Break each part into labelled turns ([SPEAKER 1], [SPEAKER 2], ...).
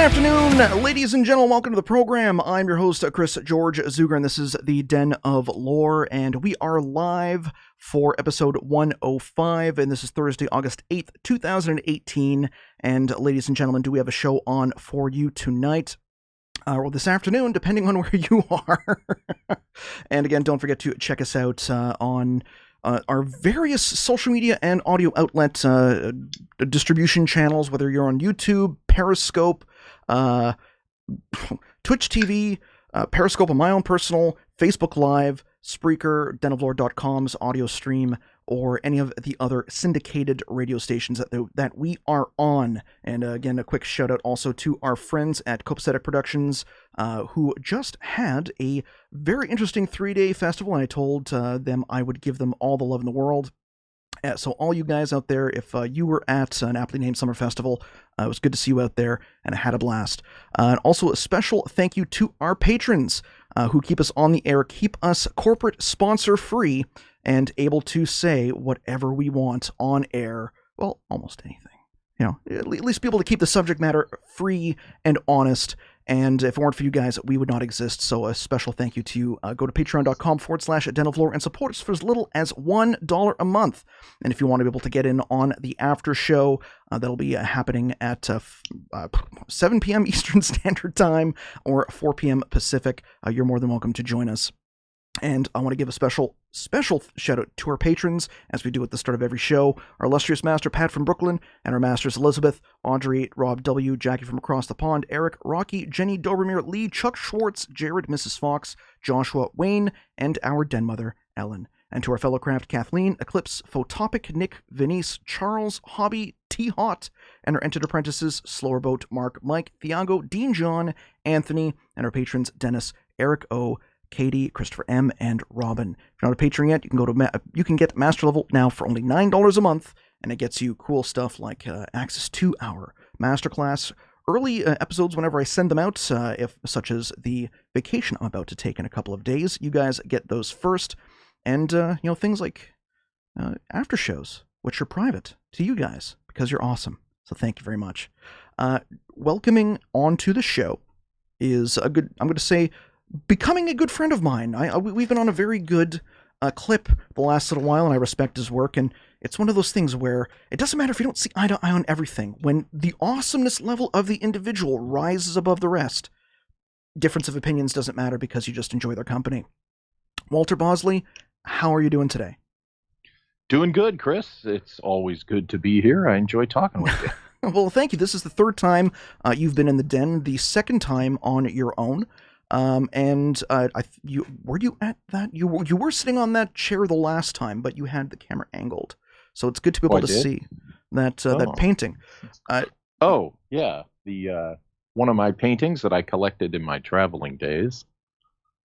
[SPEAKER 1] afternoon, ladies and gentlemen. Welcome to the program. I'm your host, Chris George Zuger, and this is the Den of Lore, and we are live for episode 105, and this is Thursday, August 8th, 2018, and ladies and gentlemen, do we have a show on for you tonight? Or this afternoon, depending on where you are. And again, don't forget to check us out on our various social media and audio outlet distribution channels, whether you're on YouTube, Periscope, Twitch TV, Periscope on my own personal, Facebook Live, Spreaker, denoflore.com's audio stream, or any of the other syndicated radio stations that we are on. And again, a quick shout out also to our friends at Copacetic Productions, who just had a very interesting 3-day festival, and I told them I would give them all the love in the world. So all you guys out there, if you were at an aptly named summer festival, it was good to see you out there, and I had a blast. And also a special thank you to our patrons who keep us on the air, keep us corporate sponsor free, and able to say whatever we want on air. Well, almost anything. You know, at least be able to keep the subject matter free and honest. And if it weren't for you guys, we would not exist. So a special thank you to you. Go to patreon.com/denoflore and support us for as little as $1 a month. And if you want to be able to get in on the after show, that'll be happening at 7 p.m. Eastern Standard Time or 4 p.m. Pacific. You're more than welcome to join us. And I want to give a special shout out to our patrons, as we do at the start of every show. Our illustrious master, Pat from Brooklyn, and our masters, Elizabeth, Audrey, Rob W., Jackie from across the pond, Eric, Rocky, Jenny, Dobromir, Lee, Chuck Schwartz, Jared, Mrs. Fox, Joshua, Wayne, and our den mother, Ellen. And to our fellow craft, Kathleen, Eclipse, Photopic, Nick, Venice, Charles, Hobby, T-Hot, and our entered apprentices, Slowerboat, Mark, Mike, Thiago, Dean John, Anthony, and our patrons, Dennis, Eric O., Katie, Christopher M., and Robin. If you're not a patron yet, you can go to you can get Master Level now for only $9 a month, and it gets you cool stuff like access to our masterclass, early episodes whenever I send them out, such as the vacation I'm about to take in a couple of days. You guys get those first, and things like after shows, which are private to you guys because you're awesome. So thank you very much. Welcoming onto the show is I'm going to say, becoming a good friend of mine. We've been on a very good clip the last little while, and I respect his work, and it's one of those things where it doesn't matter if you don't see eye to eye on everything. When the awesomeness level of the individual rises above the rest, difference of opinions doesn't matter because you just enjoy their company. Walter Bosley, how are you doing today?
[SPEAKER 2] Doing good, Chris. It's always good to be here. I enjoy talking with you.
[SPEAKER 1] Well, thank you. This is the third time you've been in the den, the second time on your own. Were you at that? You were sitting on that chair the last time, but you had the camera angled, so it's good to be able to see that that painting.
[SPEAKER 2] Yeah, the one of my paintings that I collected in my traveling days,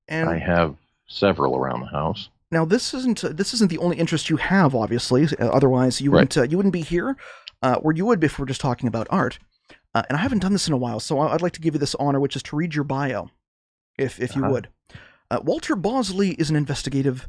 [SPEAKER 2] and I have several around the house.
[SPEAKER 1] Now, this isn't the only interest you have, obviously. Otherwise, you wouldn't be here, or you would if we're just talking about art. And I haven't done this in a while, so I'd like to give you this honor, which is to read your bio. If you would. Walter Bosley is an investigator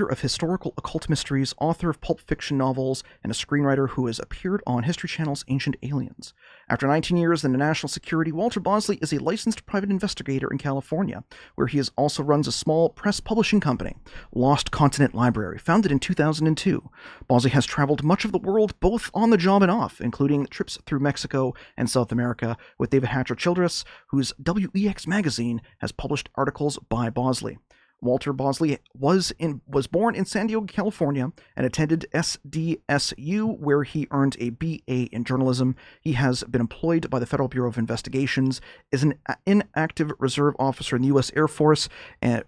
[SPEAKER 1] of historical occult mysteries, author of pulp fiction novels, and a screenwriter who has appeared on History Channel's Ancient Aliens. After 19 years in national security, Walter Bosley is a licensed private investigator in California, where he also runs a small press publishing company, Lost Continent Library, founded in 2002. Bosley has traveled much of the world, both on the job and off, including trips through Mexico and South America with David Hatcher Childress, whose WEX magazine has published articles by Bosley. Walter Bosley was born in San Diego, California, and attended SDSU, where he earned a BA in journalism. He has been employed by the Federal Bureau of Investigations as an inactive reserve officer in the U.S. Air Force,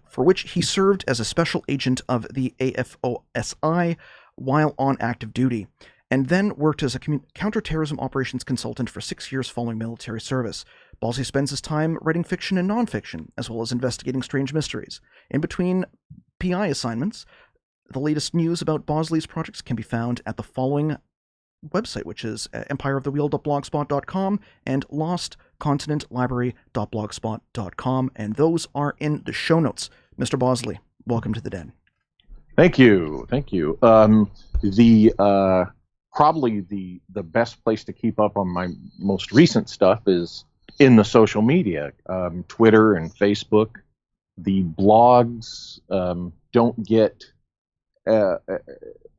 [SPEAKER 1] for which he served as a special agent of the AFOSI while on active duty, and then worked as a counterterrorism operations consultant for 6 years following military service. Bosley spends his time writing fiction and nonfiction, as well as investigating strange mysteries. In between PI assignments, the latest news about Bosley's projects can be found at the following website, which is empireofthewheel.blogspot.com and lostcontinentlibrary.blogspot.com, and those are in the show notes. Mr. Bosley, welcome to the den.
[SPEAKER 2] Thank you. Probably the best place to keep up on my most recent stuff is in the social media, Twitter and Facebook. The blogs don't get uh,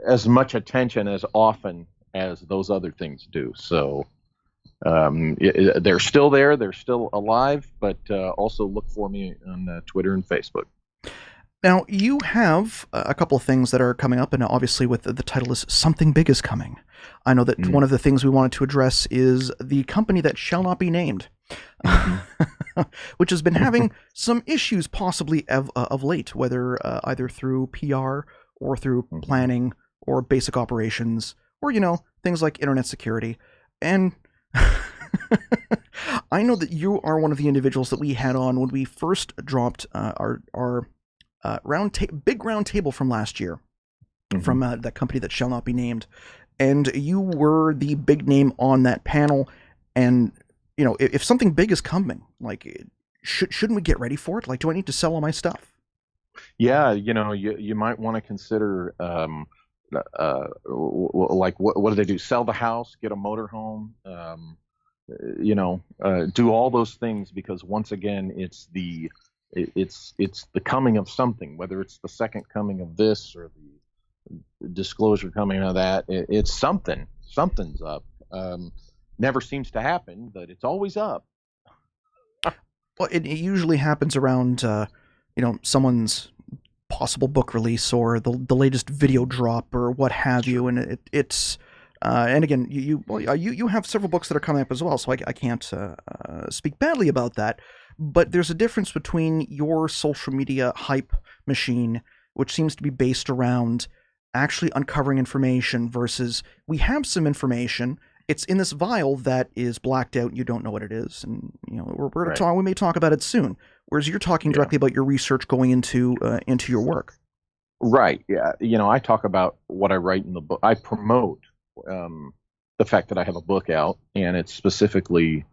[SPEAKER 2] as much attention as often as those other things do. So they're still there, they're still alive, but also look for me on Twitter and Facebook.
[SPEAKER 1] Now, you have a couple of things that are coming up, and obviously with the title is Something Big is Coming. I know that one of the things we wanted to address is the company that shall not be named, which has been having some issues possibly of late, whether either through PR or through planning or basic operations or, things like internet security. And I know that you are one of the individuals that we had on when we first dropped our big round table from last year, from that company that shall not be named, and you were the big name on that panel. And if something big is coming, like, shouldn't we get ready for it? Like, do I need to sell all my stuff?
[SPEAKER 2] Yeah, you might want to consider like what do they do? Sell the house, get a motorhome, do all those things, because once again, it's the coming of something, whether it's the second coming of this or the disclosure coming of that. It's something's up. Never seems to happen, but it's always up.
[SPEAKER 1] Well, it usually happens around someone's possible book release or the latest video drop or what have you, and it's and again, you have several books that are coming up as well, so I can't speak badly about that. But there's a difference between your social media hype machine, which seems to be based around actually uncovering information, versus we have some information. It's in this vial that is blacked out. And you don't know what it is, and we may talk about it soon. Whereas you're talking directly about your research going into your work.
[SPEAKER 2] Right. Yeah. I talk about what I write in the book. I promote the fact that I have a book out, and it's specifically,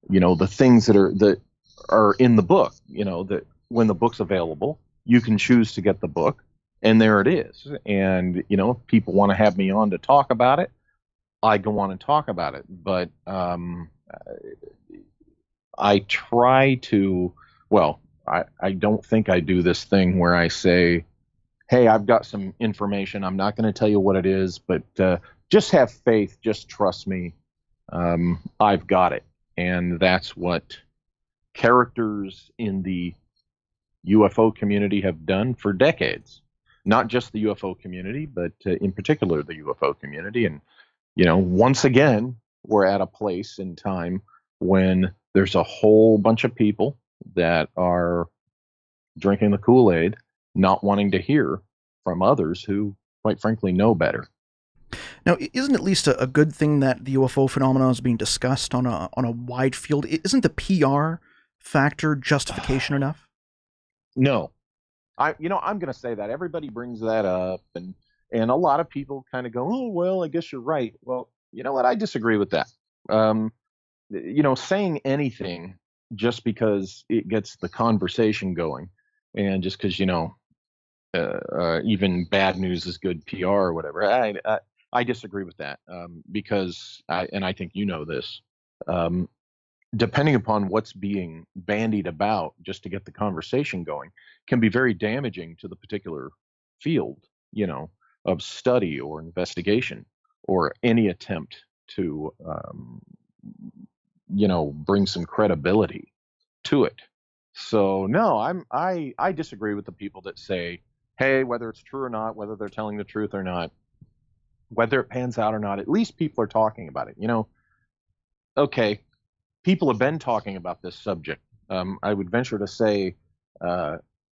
[SPEAKER 2] the things that are in the book. That when the book's available, you can choose to get the book, and there it is. And if people want to have me on to talk about it, I go on and talk about it. But I try to. Well, I don't think I do this thing where I say, hey, I've got some information. I'm not going to tell you what it is, but just have faith. Just trust me. I've got it. And that's what characters in the UFO community have done for decades. Not just the UFO community, but in particular the UFO community. And, once again, we're at a place in time when there's a whole bunch of people that are drinking the Kool-Aid, not wanting to hear from others who, quite frankly, know better.
[SPEAKER 1] Now, isn't it at least a good thing that the UFO phenomenon is being discussed on a wide field? Isn't the PR factor justification enough?
[SPEAKER 2] No. I'm going to say that. Everybody brings that up, and a lot of people kind of go, oh, well, I guess you're right. Well, you know what? I disagree with that. Saying anything just because it gets the conversation going, and just because, even bad news is good PR or whatever. I disagree with that, because I think this, depending upon what's being bandied about just to get the conversation going, can be very damaging to the particular field, of study or investigation, or any attempt to, bring some credibility to it. So no, I disagree with the people that say, hey, whether it's true or not, whether they're telling the truth or not, whether it pans out or not, at least people are talking about it. Okay, people have been talking about this subject. I would venture to say,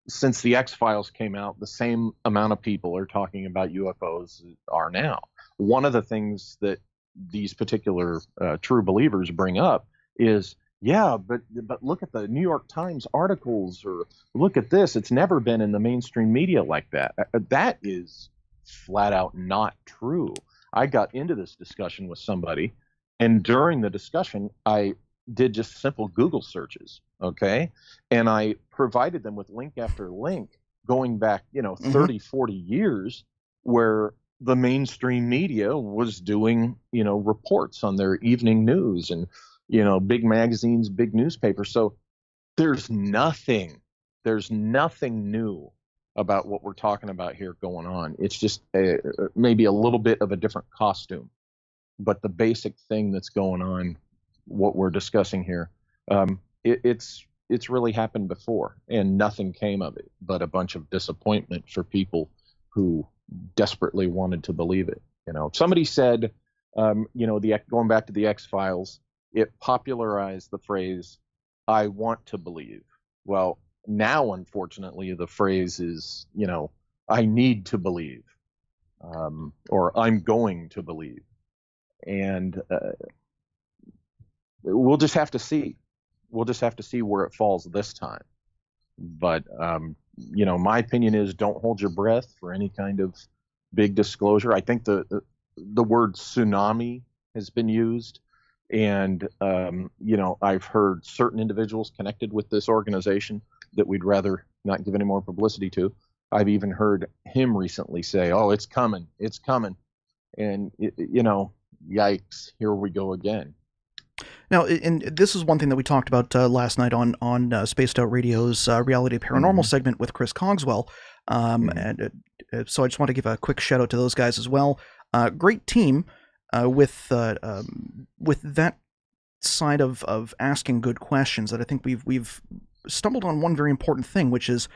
[SPEAKER 2] since the X-Files came out, the same amount of people are talking about UFOs are now. One of the things that these particular true believers bring up is, yeah, but look at the New York Times articles, or look at this. It's never been in the mainstream media like that. That is flat out not true. I got into this discussion with somebody, and during the discussion, I did just simple Google searches, okay? And I provided them with link after link going back, 30, 40 years, where the mainstream media was doing, reports on their evening news and big magazines, big newspapers. So there's nothing, there's nothing new about what we're talking about here going on. It's just maybe a little bit of a different costume, but the basic thing that's going on, what we're discussing here, it's really happened before, and nothing came of it but a bunch of disappointment for people who desperately wanted to believe it. Somebody said, going back to the X-Files, it popularized the phrase, "I want to believe." Well, now, unfortunately, the phrase is, "I need to believe," or "I'm going to believe." And we'll just have to see. We'll just have to see where it falls this time. But, my opinion is, don't hold your breath for any kind of big disclosure. I think the word tsunami has been used. And, I've heard certain individuals connected with this organization that we'd rather not give any more publicity to. I've even heard him recently say, "Oh, it's coming. It's coming." And, yikes, here we go again.
[SPEAKER 1] Now, and this is one thing that we talked about last night on Spaced Out Radio's Reality Paranormal segment with Chris Cogswell. And so I just want to give a quick shout out to those guys as well. Great team with that side of asking good questions. That I think we've stumbled on one very important thing, which is,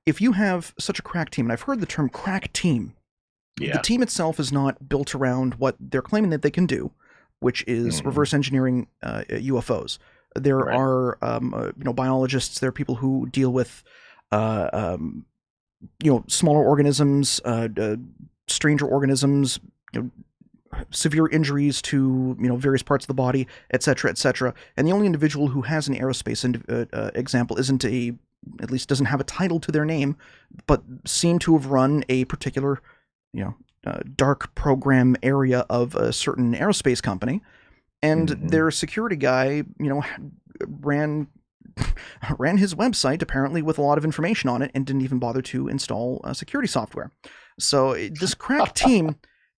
[SPEAKER 1] if you have such a crack team, and I've heard the term crack team, the team itself is not built around what they're claiming that they can do, which is reverse engineering UFOs. There are biologists. There are people who deal with smaller organisms, stranger organisms, severe injuries to various parts of the body, etc., etc. And the only individual who has an aerospace example at least doesn't have a title to their name, but seem to have run a particular dark program area of a certain aerospace company, and their security guy, ran his website apparently with a lot of information on it and didn't even bother to install security software. So this crack team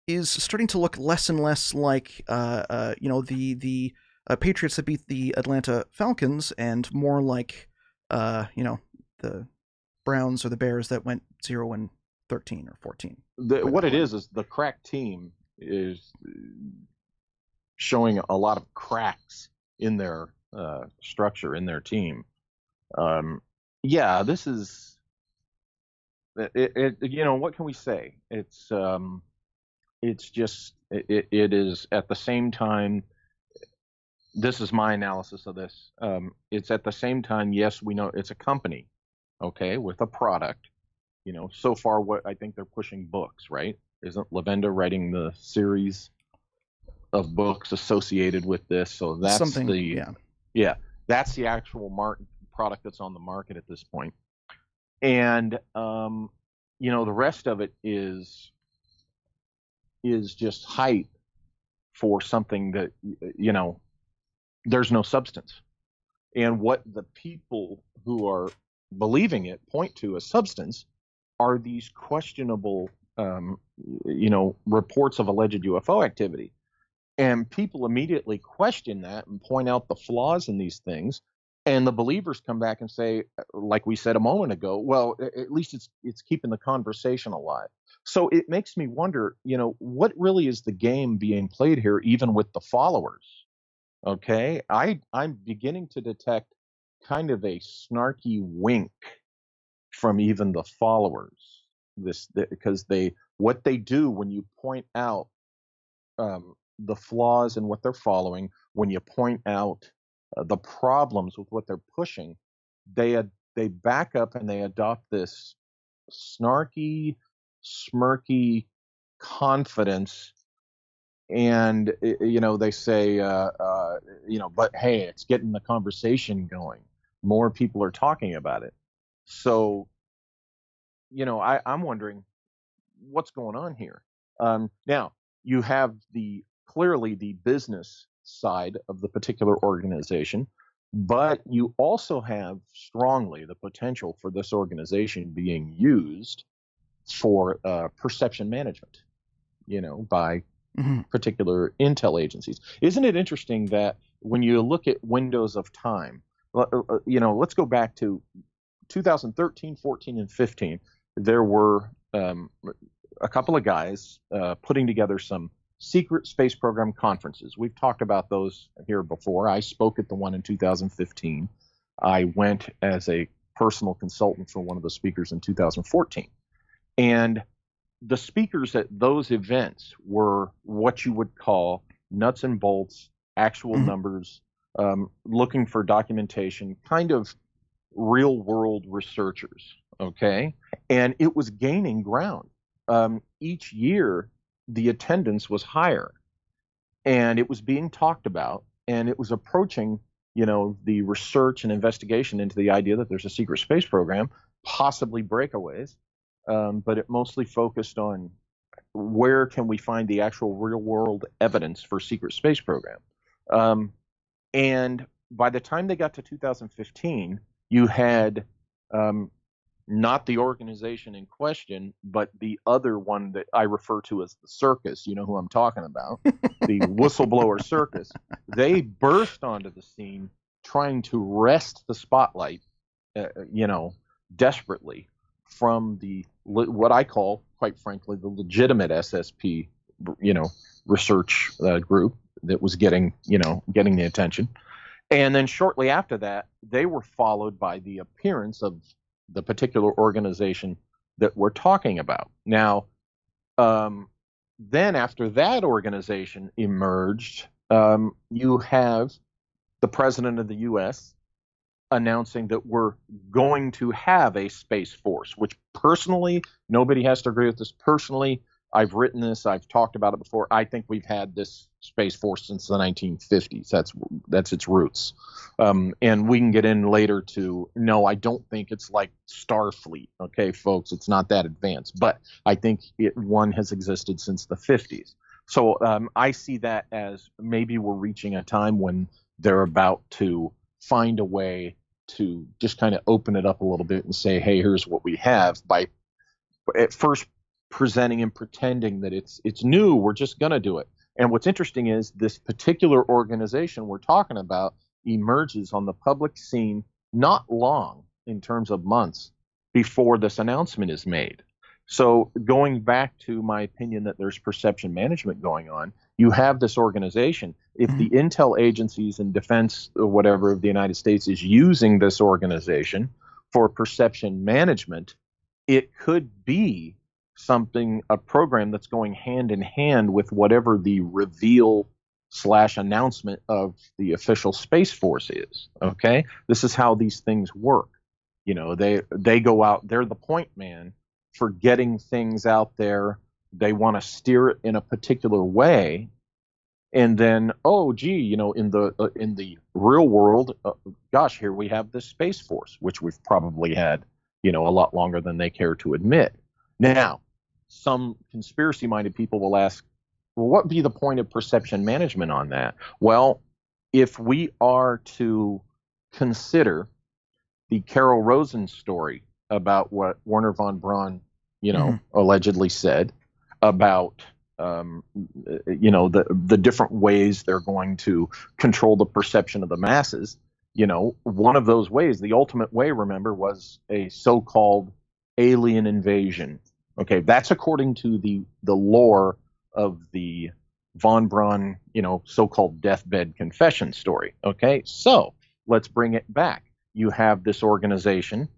[SPEAKER 1] is starting to look less and less like the Patriots that beat the Atlanta Falcons, and more like the Browns or the Bears that went 0-13 or 14.
[SPEAKER 2] What it is the crack team is showing a lot of cracks in their structure, in their team. This is it. What can we say? It's just it is at the same time. This is my analysis of this. It's at the same time, yes, we know it's a company, okay, with a product. So far, what I think they're pushing books, right? Isn't Lavenda writing the series of books associated with this? So that's
[SPEAKER 1] something.
[SPEAKER 2] That's the actual product that's on the market at this point. And the rest of it is just hype for something that there's no substance. And what the people who are believing it point to as substance are these questionable, reports of alleged UFO activity. And people immediately question that and point out the flaws in these things. And the believers come back and say, like we said a moment ago, well, at least it's keeping the conversation alive. So it makes me wonder, what really is the game being played here, even with the followers? Okay, I'm beginning to detect kind of a snarky wink from even the followers. Because what they do when you point out the flaws in what they're following, when you point out the problems with what they're pushing, they back up and they adopt this snarky, smirky confidence. And they say, but hey, it's getting the conversation going. More people are talking about it. So, I'm wondering what's going on here. Now, you have clearly the business side of the particular organization, but you also have strongly the potential for this organization being used for perception management, by particular intel agencies. Isn't it interesting that when you look at windows of time, let's go back to 2013, 14, and 15. There were a couple of guys putting together some secret space program conferences. We've talked about those here before. I spoke at the one in 2015. I went as a personal consultant for one of the speakers in 2014. And the speakers at those events were what you would call nuts and bolts, actual numbers, looking for documentation, kind of real world researchers. Okay. And it was gaining ground. Each year, the attendance was higher and it was being talked about, and it was approaching, the research and investigation into the idea that there's a secret space program, possibly breakaways. But it mostly focused on where can we find the actual real world evidence for secret space program. And by the time they got to 2015, you had not the organization in question, but the other one that I refer to as the circus. You know who I'm talking about, the whistleblower circus. They burst onto the scene trying to wrest the spotlight, desperately from what I call, quite frankly, the legitimate SSP, research group that was getting the attention. And then shortly after that, they were followed by the appearance of the particular organization that we're talking about. Now, then after that organization emerged, you have the president of the U.S. announcing that we're going to have a space force, which personally, nobody has to agree with this. Personally, I've written this, I've talked about it before. I think we've had this space force since the 1950s. That's its roots. And we can get in later to, no, I don't think it's like Starfleet. Okay, folks, it's not that advanced, but I think one has existed since the 50s. So I see that as maybe we're reaching a time when they're about to find a way to just kind of open it up a little bit and say, hey, here's what we have, by at first presenting and pretending that it's new, we're just going to do it. And what's interesting is this particular organization we're talking about emerges on the public scene not long, in terms of months, before this announcement is made. So going back to my opinion that there's perception management going on, you have this organization. If the intel agencies and defense or whatever of the United States is using this organization for perception management, it could be a program that's going hand in hand with whatever the reveal / announcement of the official Space Force is. Okay, this is how these things work. They go out, they're the point man for getting things out there. They want to steer it in a particular way, and then, oh gee, in the real world, gosh, here we have this Space Force, which we've probably had a lot longer than they care to admit. Now, some conspiracy-minded people will ask, well, what would be the point of perception management on that? Well, if we are to consider the Carol Rosen story about what Werner von Braun, allegedly said about, the different ways they're going to control the perception of the masses. One of those ways, the ultimate way, remember, was a so-called alien invasion. Okay, that's according to the lore of the von Braun, so-called deathbed confession story. Okay, so let's bring it back. You have this organization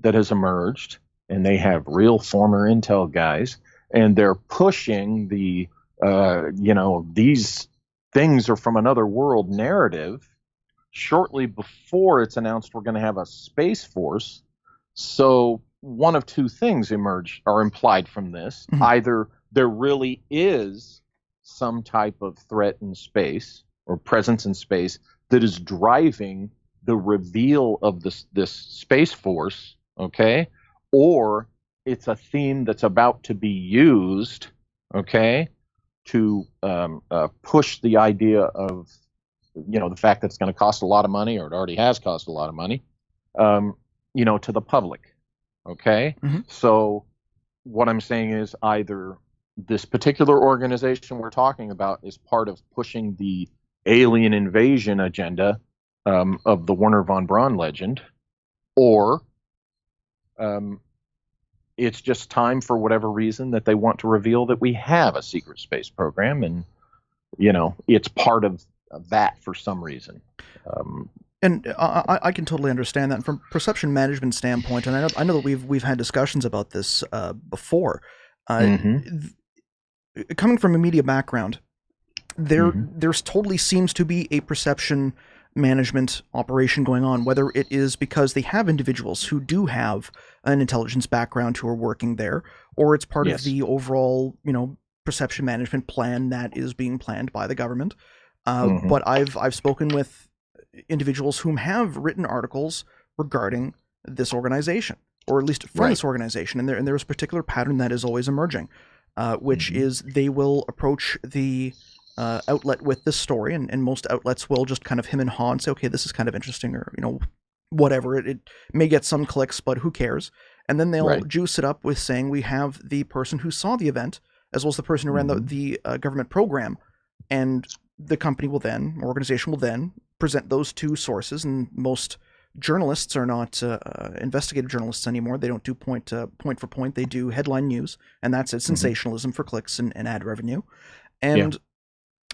[SPEAKER 2] that has emerged, and they have real former intel guys, and they're pushing the, these things are from another world narrative shortly before it's announced we're going to have a Space Force. So one of two things are implied from this. Either there really is some type of threat in space or presence in space that is driving the reveal of this Space Force, okay? Or it's a theme that's about to be used, okay, to push the idea of, the fact that it's going to cost a lot of money, or it already has cost a lot of money, to the public, okay? So what I'm saying is either this particular organization we're talking about is part of pushing the alien invasion agenda of the Werner von Braun legend, or it's just time for whatever reason that they want to reveal that we have a secret space program, and it's part of that for some reason.
[SPEAKER 1] And I can totally understand that. And from perception management standpoint, and I know that we've had discussions about this before. Coming from a media background, there's totally seems to be a perception management operation going on, whether it is because they have individuals who do have an intelligence background who are working there, or it's part of the overall, perception management plan that is being planned by the government. But I've spoken with individuals whom have written articles regarding this organization, or at least from this organization, and there's a particular pattern that is always emerging, which is they will approach the outlet with this story, and most outlets will just kind of him and haw and say, okay, this is kind of interesting, or whatever. It may get some clicks, but who cares? And then they'll juice it up with saying we have the person who saw the event, as well as the person who ran the government program, and the company will then, or organization will then, present those two sources. And most journalists are not investigative journalists anymore. They don't do point for point. They do headline news, and that's it, sensationalism for clicks and ad revenue. And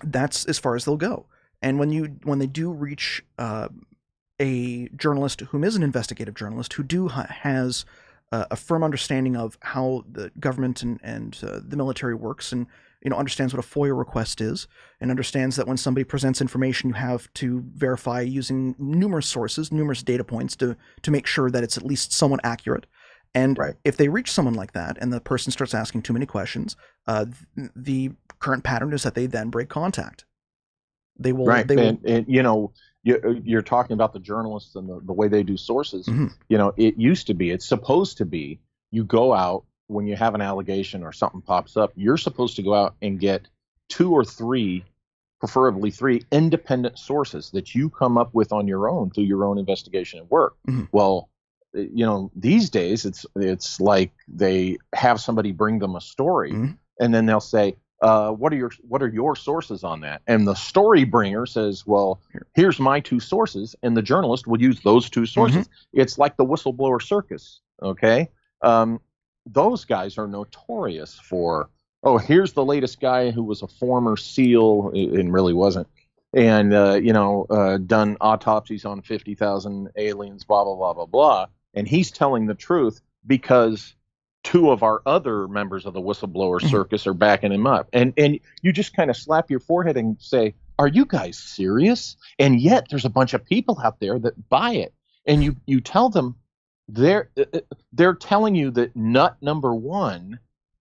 [SPEAKER 1] that's as far as they'll go. And when they do reach a journalist whom is an investigative journalist, who has a firm understanding of how the government and the military works, and understands what a FOIA request is, and understands that when somebody presents information, you have to verify using numerous sources, numerous data points to make sure that it's at least somewhat accurate. And if they reach someone like that and the person starts asking too many questions, the current pattern is that they then break contact. They will.
[SPEAKER 2] And you're talking about the journalists and the way they do sources. It's supposed to be, you go out when you have an allegation or something pops up, you're supposed to go out and get 2 or 3, preferably 3 independent sources that you come up with on your own through your own investigation and work. Well, these days it's like they have somebody bring them a story, and then they'll say, what are your sources on that? And the story bringer says, well, here's my 2 sources, and the journalist will use those 2 sources. It's like the whistleblower circus. Okay. Those guys are notorious for, here's the latest guy who was a former SEAL, and really wasn't, and done autopsies on 50,000 aliens, blah blah blah blah blah, and he's telling the truth because 2 of our other members of the whistleblower circus are backing him up, and you just kind of slap your forehead and say, are you guys serious? And yet there's a bunch of people out there that buy it, and you tell them they're telling you that nut number 1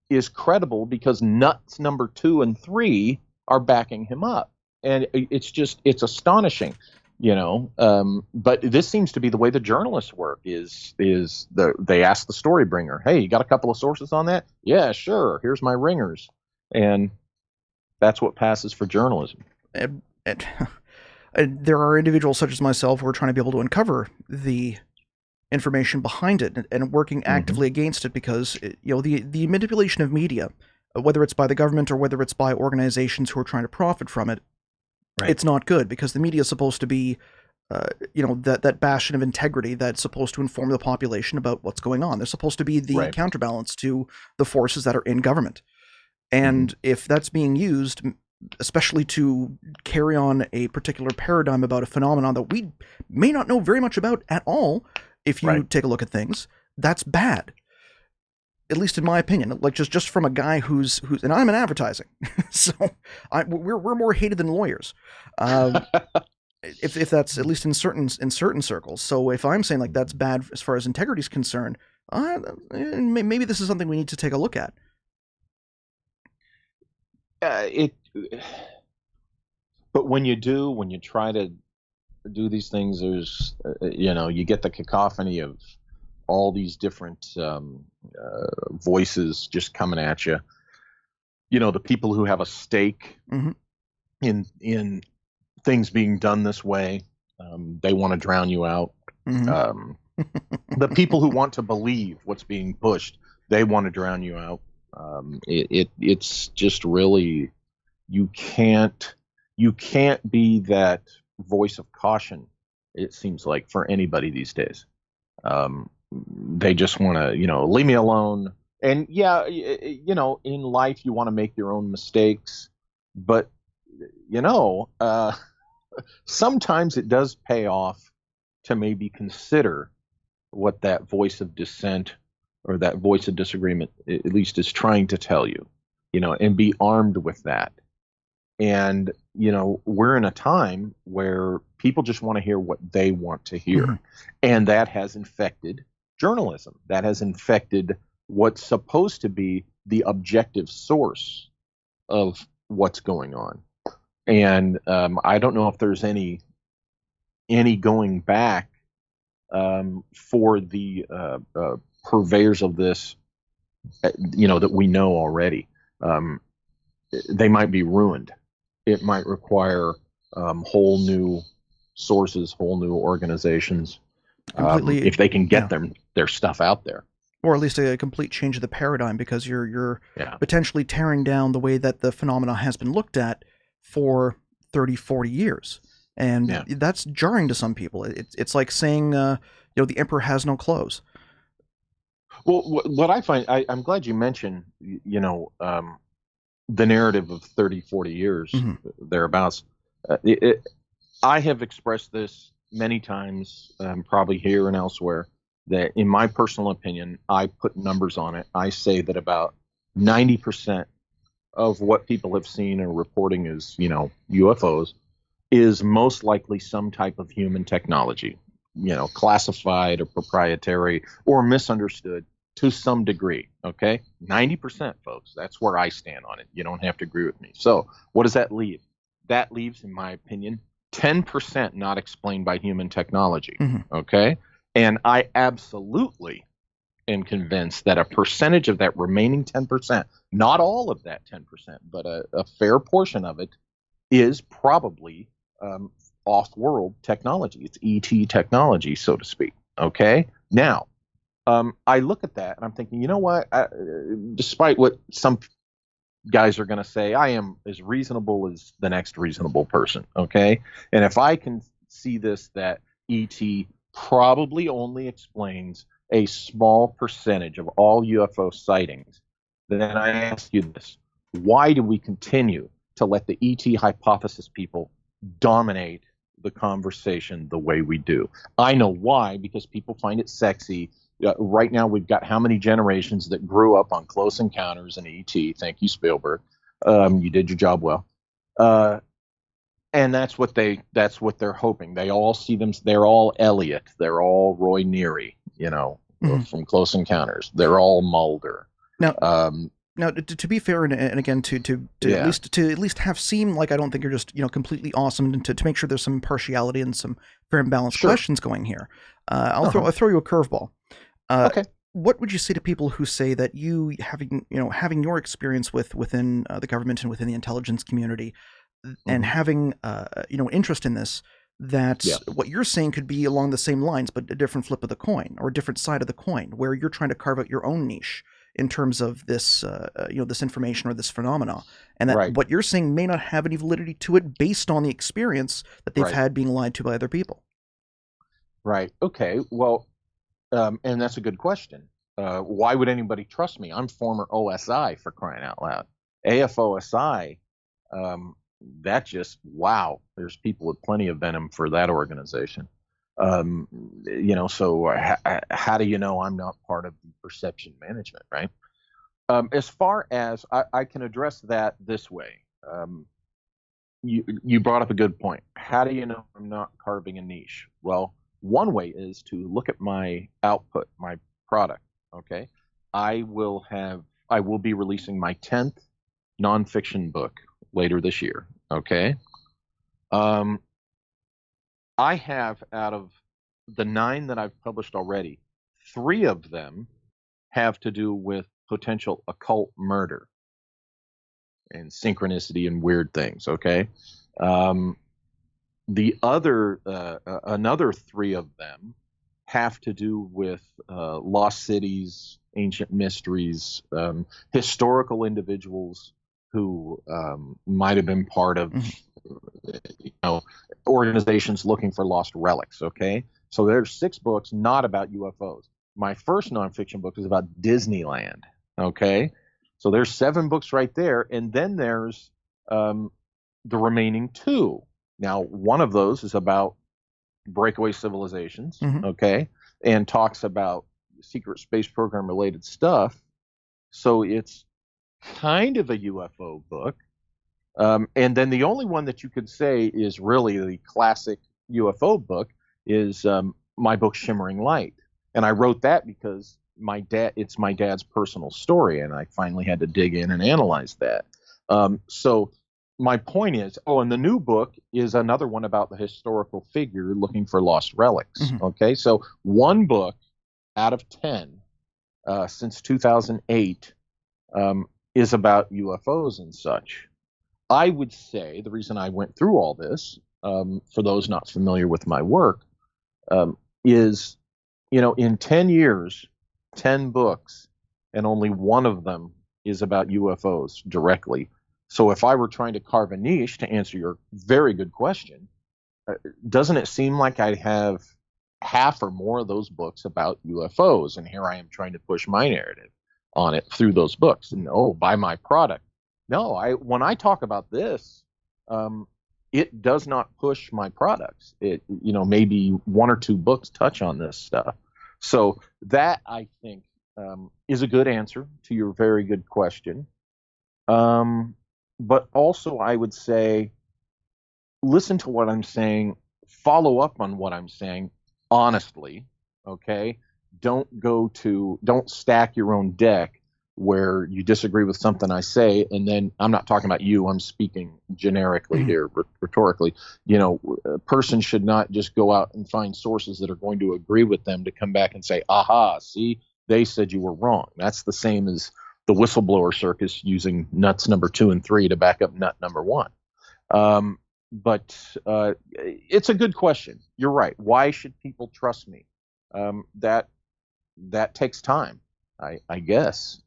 [SPEAKER 2] is credible because nuts number 2 and 3 are backing him up, and it's astonishing, but this seems to be the way the journalists work. They ask the story bringer, hey, you got a couple of sources on that? Yeah, sure, here's my ringers, and that's what passes for journalism.
[SPEAKER 1] And there are individuals such as myself who are trying to be able to uncover the information behind it and working actively against it, because the manipulation of media, whether it's by the government or whether it's by organizations who are trying to profit from it, it's not good, because the media is supposed to be that bastion of integrity that's supposed to inform the population about what's going on. They're supposed to be the counterbalance to the forces that are in government. And if that's being used, especially to carry on a particular paradigm about a phenomenon that we may not know very much about at all, if you take a look at things, that's bad. At least in my opinion, like just from a guy who's and I'm in advertising, so we're more hated than lawyers, if that's at least in certain circles. So if I'm saying like that's bad as far as integrity is concerned, maybe this is something we need to take a look at.
[SPEAKER 2] But when you try to do these things, there's you get the cacophony of all these different voices just coming at you. The people who have a stake in things being done this way, they want to drown you out. The people who want to believe what's being pushed, they want to drown you out. It's just really, you can't be that voice of caution. It seems like for anybody these days, they just want to, leave me alone. And yeah, in life you want to make your own mistakes, but you know, uh, sometimes it does pay off to maybe consider what that voice of dissent or that voice of disagreement at least is trying to tell you, and be armed with that. And, we're in a time where people just want to hear what they want to
[SPEAKER 1] Hmm.
[SPEAKER 2] hear. And that has infected journalism. That has infected what's supposed to be the objective source of what's going on. And I don't know if there's any going back for the purveyors of this, that we know already. Um, they might be ruined. It might require whole new sources, whole new organizations,
[SPEAKER 1] Completely,
[SPEAKER 2] if they can
[SPEAKER 1] yeah.
[SPEAKER 2] get their stuff out there.
[SPEAKER 1] Or at least a complete change of the paradigm, because you're
[SPEAKER 2] Yeah.
[SPEAKER 1] potentially tearing down the way that the phenomena has been looked at for 30, 40 years. And
[SPEAKER 2] Yeah.
[SPEAKER 1] that's jarring to some people. It's like saying, the emperor has no clothes.
[SPEAKER 2] Well, what I find, I'm glad you mentioned, the narrative of 30, 40 years
[SPEAKER 1] Hmm.
[SPEAKER 2] thereabouts. I have expressed this many times, probably here and elsewhere, that in my personal opinion, I put numbers on it. I say that about 90% of what people have seen or reporting as, UFOs is most likely some type of human technology, classified or proprietary or misunderstood to some degree. Okay. 90%, folks. That's where I stand on it. You don't have to agree with me. So, what does that leave? That leaves, in my opinion, 10% not explained by human technology.
[SPEAKER 1] Hmm.
[SPEAKER 2] Okay. And I absolutely am convinced that a percentage of that remaining 10%, not all of that 10%, but a fair portion of it, is probably off-world technology. It's ET technology, so to speak. Okay. Now, I look at that and I'm thinking, you know what? Despite what some guys are going to say, I am as reasonable as the next reasonable person. Okay. And if I can see this, that ET probably only explains a small percentage of all UFO sightings, then I ask you this: why do we continue to let the ET hypothesis people dominate the conversation the way we do? I know why, because people find it sexy. Right now, we've got how many generations that grew up on Close Encounters and ET? Thank you, Spielberg. You did your job well. Uh, and that's what they're hoping. They all see them. They're all Elliot. They're all Roy Neary.
[SPEAKER 1] Hmm.
[SPEAKER 2] From Close Encounters. They're all Mulder.
[SPEAKER 1] Now,
[SPEAKER 2] Um,
[SPEAKER 1] now, to be fair, and again, to
[SPEAKER 2] yeah,
[SPEAKER 1] at least have seem like I don't think you're just completely awesome, and to make sure there's some impartiality and some fair and balanced
[SPEAKER 2] sure.
[SPEAKER 1] questions going here,
[SPEAKER 2] Uh-huh.
[SPEAKER 1] I'll throw you a curveball. Uh,
[SPEAKER 2] Okay.
[SPEAKER 1] what would you say to people who say that you having your experience within the government and within the intelligence community, and
[SPEAKER 2] Hmm.
[SPEAKER 1] having interest in this, that
[SPEAKER 2] Yeah.
[SPEAKER 1] what you're saying could be along the same lines but a different flip of the coin or a different side of the coin, where you're trying to carve out your own niche in terms of this this information or this phenomena, and that
[SPEAKER 2] Right.
[SPEAKER 1] what you're saying may not have any validity to it based on the experience that they've
[SPEAKER 2] Right.
[SPEAKER 1] had being lied to by other people.
[SPEAKER 2] Right. Okay. Well, and that's a good question. Why would anybody trust me? I'm former OSI, for crying out loud. AFOSI, um, that just, wow. There's people with plenty of venom for that organization. Um, so how do you know I'm not part of the perception management, right? As far as I can address that this way, you brought up a good point. How do you know I'm not carving a niche? Well, one way is to look at my output, my product. Okay, I will be releasing my 10th nonfiction book later this year. Okay, um, I have, out of the 9 that I've published already, 3 of them have to do with potential occult murder and synchronicity and weird things. Okay. Um, the other another 3 of them have to do with lost cities, ancient mysteries, historical individuals who might have been part of organizations looking for lost relics. Okay, so there's 6 books not about UFOs. My first nonfiction book is about Disneyland. Okay, so there's 7 books right there, and then there's the remaining 2. Now, one of those is about breakaway civilizations. Okay, and talks about secret space program related stuff. So it's kind of a UFO book. And then the only one that you could say is really the classic UFO book is my book Shimmering Light. And I wrote that because it's my dad's personal story, and I finally had to dig in and analyze that. So my point is, and the new book is another one about the historical figure looking for lost relics. Okay, so 1 book out of 10 since 2008 is about UFOs and such. I would say the reason I went through all this, for those not familiar with my work, is, in 10 years, 10 books, and only 1 of them is about UFOs directly. So if I were trying to carve a niche, to answer your very good question, doesn't it seem like I have half or more of those books about UFOs? And here I am trying to push my narrative on it through those books. And buy my product. No, when I talk about this, it does not push my products. It, maybe 1 or 2 books touch on this stuff. So that, I think, is a good answer to your very good question. But also, I would say, listen to what I'm saying, follow up on what I'm saying honestly, okay? Don't stack your own deck where you disagree with something I say, and then I'm not talking about you, I'm speaking generically here, rhetorically. A person should not just go out and find sources that are going to agree with them to come back and say, aha, see, they said you were wrong. That's the same as the whistleblower circus using nuts number 2 and 3 to back up nut number 1. But it's a good question. You're right. Why should people trust me? That takes time, I guess.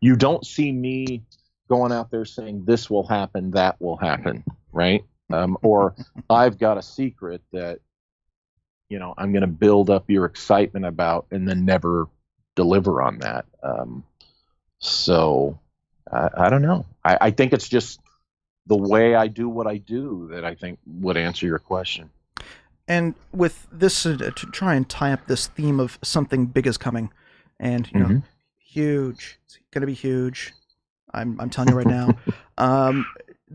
[SPEAKER 2] You don't see me going out there saying this will happen, that will happen, right? Or I've got a secret that, I'm going to build up your excitement about and then never deliver on that. So I don't know. I think it's just the way I do what I do that I think would answer your question.
[SPEAKER 1] And with this, to try and tie up this theme of something big is coming, and huge, it's going to be huge. I'm telling you right now.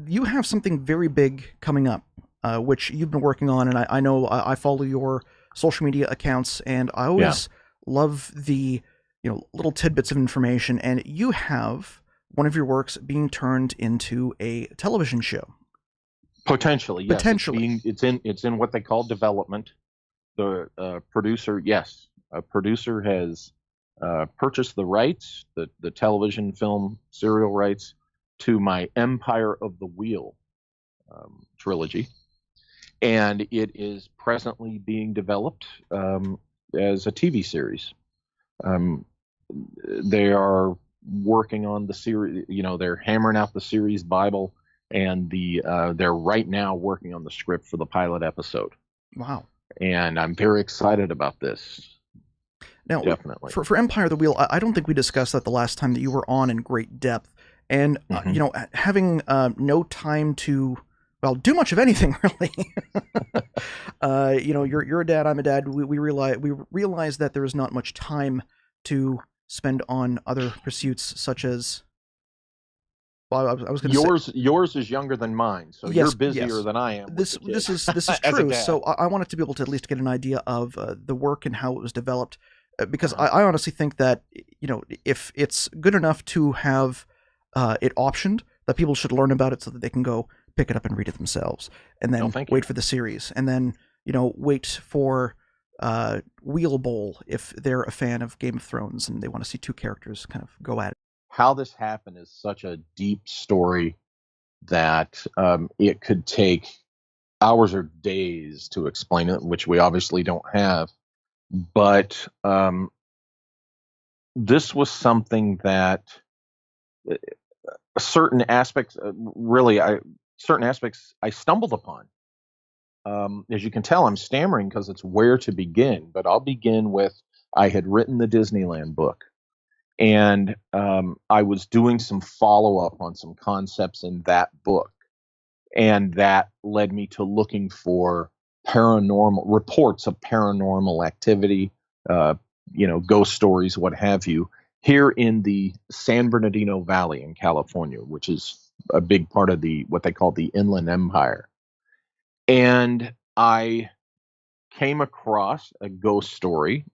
[SPEAKER 1] You have something very big coming up, which you've been working on, and I know I follow your social media accounts, and I always love the little tidbits of information. And you have one of your works being turned into a television show.
[SPEAKER 2] Potentially, yes. Potentially, it's in what they call development. The producer has purchased the rights, the television film serial rights to my Empire of the Wheel trilogy, and it is presently being developed as a TV series. They are working on the series. They're hammering out the series Bible. And they're right now working on the script for the pilot episode.
[SPEAKER 1] Wow!
[SPEAKER 2] And I'm very excited about this.
[SPEAKER 1] Now,
[SPEAKER 2] definitely
[SPEAKER 1] for Empire of the Wheel, I don't think we discussed that the last time that you were on in great depth. And having no time to do much of anything really. You're a dad, I'm a dad. We realize that there is not much time to spend on other pursuits such as. Well, I was going to say
[SPEAKER 2] yours is younger than mine, so you're busier than I am.
[SPEAKER 1] This is true. So I wanted to be able to at least get an idea of the work and how it was developed, because I honestly think that if it's good enough to have it optioned, that people should learn about it so that they can go pick it up and read it themselves, and then wait for the series, and then wait for Wheel Bowl if they're a fan of Game of Thrones and they want to see 2 characters kind of go at it.
[SPEAKER 2] How this happened is such a deep story that it could take hours or days to explain it, which we obviously don't have. But this was something that certain aspects, certain aspects I stumbled upon. As you can tell, I'm stammering because it's where to begin, but I'll begin with I had written the Disneyland book, and I was doing some follow up on some concepts in that book. And that led me to looking for paranormal reports of paranormal activity, ghost stories, what have you, here in the San Bernardino Valley in California, which is a big part of what they call the Inland Empire. And I came across a ghost story,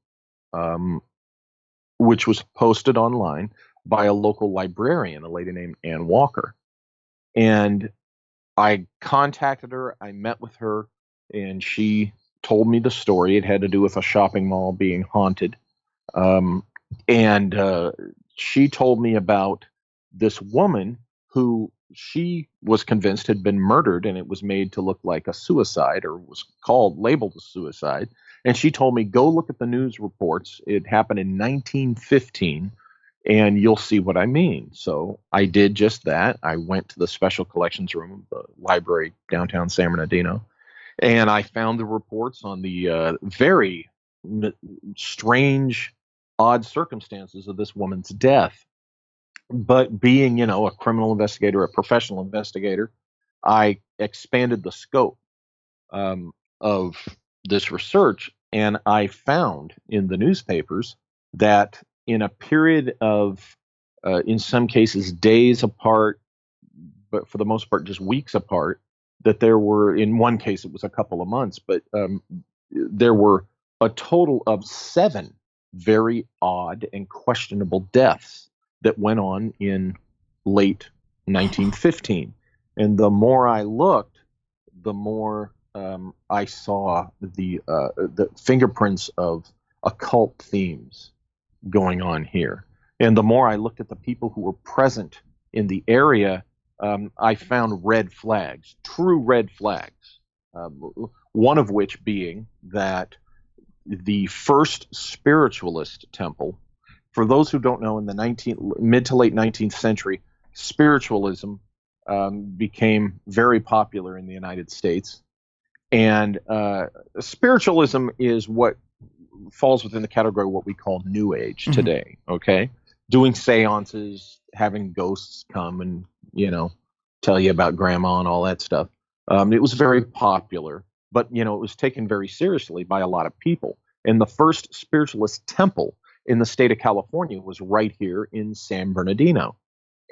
[SPEAKER 2] which was posted online by a local librarian, a lady named Ann Walker. And I contacted her, I met with her, and she told me the story. It had to do with a shopping mall being haunted. And she told me about this woman who she was convinced had been murdered, and it was made to look like a suicide, or was labeled a suicide. And she told me, go look at the news reports. It happened in 1915. And you'll see what I mean. So I did just that. I went to the special collections room of the library downtown San Bernardino, and I found the reports on the very strange, odd circumstances of this woman's death. But being, a criminal investigator, a professional investigator, I expanded the scope of this research, and I found in the newspapers that in a period of, in some cases, days apart, but for the most part, just weeks apart, that there were, in one case, it was a couple of months, but there were a total of 7 very odd and questionable deaths that went on in late 1915. And the more I looked, the more I saw the fingerprints of occult themes going on here. And the more I looked at the people who were present in the area, I found red flags, true red flags. One of which being that the first spiritualist temple, for those who don't know, in the mid to late 19th century, spiritualism became very popular in the United States. And spiritualism is what falls within the category of what we call New Age today, okay? Doing seances, having ghosts come and, tell you about grandma and all that stuff. It was very popular, but, it was taken very seriously by a lot of people. And the first spiritualist temple in the state of California was right here in San Bernardino.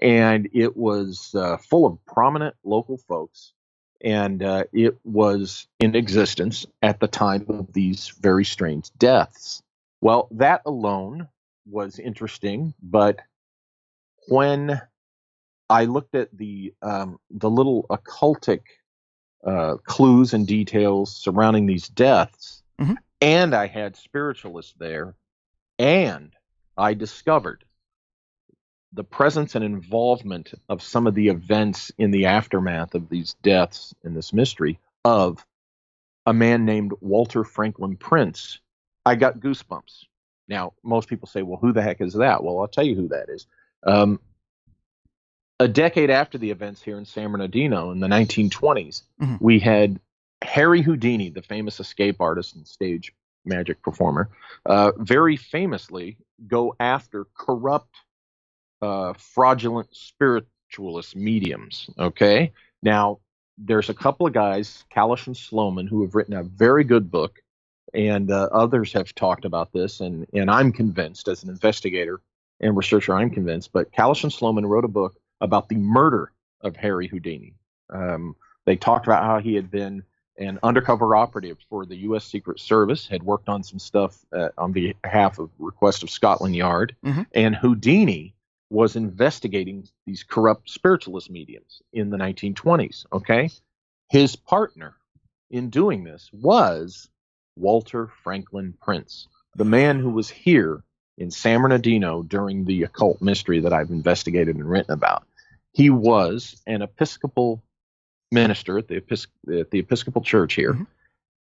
[SPEAKER 2] And it was full of prominent local folks. And it was in existence at the time of these very strange deaths. Well, that alone was interesting, but when I looked at the little occultic clues and details surrounding these deaths, and I had spiritualists there, and I discovered the presence and involvement of some of the events in the aftermath of these deaths and this mystery of a man named Walter Franklin Prince, I got goosebumps. Now, most people say, well, who the heck is that? Well, I'll tell you who that is. A decade after the events here in San Bernardino in the 1920s, we had Harry Houdini, the famous escape artist and stage magic performer, very famously go after corrupt, fraudulent spiritualist mediums. Okay. Now, there's a couple of guys, Kalish and Sloman, who have written a very good book, and others have talked about this, and I'm convinced, as an investigator and researcher, I'm convinced, but Kalish and Sloman wrote a book about the murder of Harry Houdini. They talked about how he had been an undercover operative for the U.S. Secret Service, had worked on some stuff on behalf of Request of Scotland Yard, and Houdini was investigating these corrupt spiritualist mediums in the 1920s, okay? His partner in doing this was Walter Franklin Prince, the man who was here in San Bernardino during the occult mystery that I've investigated and written about. He was an Episcopal minister at the Episcopal Church here,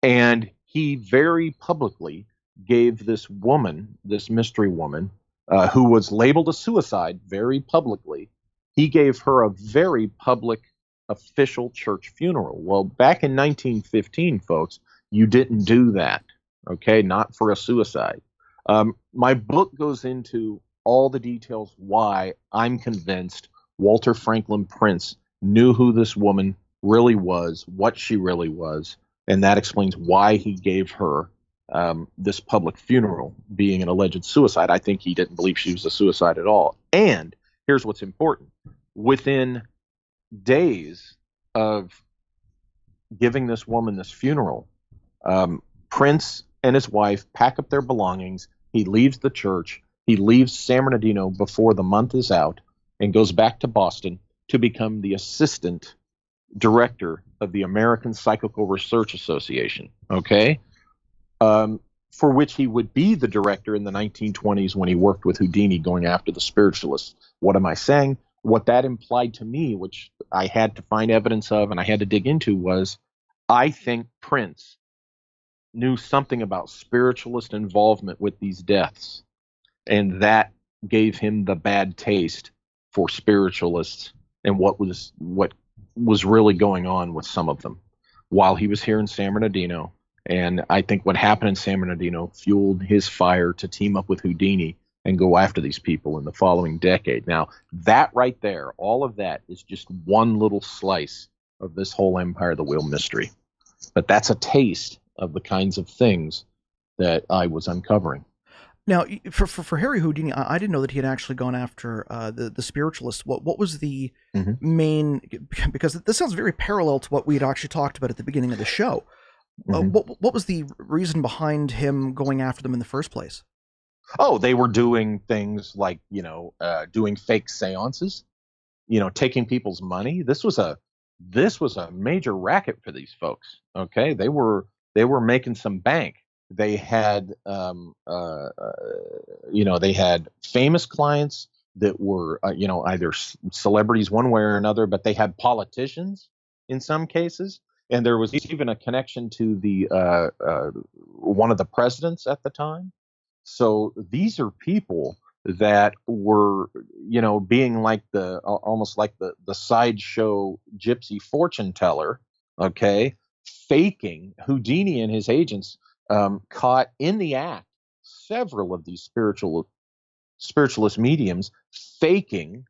[SPEAKER 2] and he very publicly gave this woman, this mystery woman, who was labeled a suicide very publicly. He gave her a very public official church funeral. Well, back in 1915, folks, you didn't do that, okay? Not for a suicide. My book goes into all the details why I'm convinced Walter Franklin Prince knew who this woman really was, what she really was, and that explains why he gave her this public funeral, being an alleged suicide. I think he didn't believe she was a suicide at all. And here's what's important. Within days of giving this woman this funeral, Prince and his wife pack up their belongings. He leaves the church. He leaves San Bernardino before the month is out and goes back to Boston to become the assistant director of the American Psychical Research Association, okay? For which he would be the director in the 1920s when he worked with Houdini going after the spiritualists. What am I saying? What that implied to me, which I had to find evidence of and I had to dig into, was I think Prince knew something about spiritualist involvement with these deaths, and that gave him the bad taste for spiritualists and what was really going on with some of them while he was here in San Bernardino. And I think what happened in San Bernardino fueled his fire to team up with Houdini and go after these people in the following decade. Now, that right there, all of that is just one little slice of this whole Empire of the Wheel mystery. But that's a taste of the kinds of things that I was uncovering.
[SPEAKER 1] Now, for Harry Houdini, I didn't know that he had actually gone after the spiritualists. What was the main? Because this sounds very parallel to what we had actually talked about at the beginning of the show. What was the reason behind him going after them in the first place?
[SPEAKER 2] Oh, they were doing things like, doing fake seances, taking people's money. This was a major racket for these folks. Okay, they were making some bank. They had they had famous clients that were either celebrities one way or another, but they had politicians in some cases. And there was even a connection to the one of the presidents at the time. So these are people that were, being like almost like the sideshow gypsy fortune teller, okay, faking. Houdini and his agents caught in the act several of these spiritualist mediums faking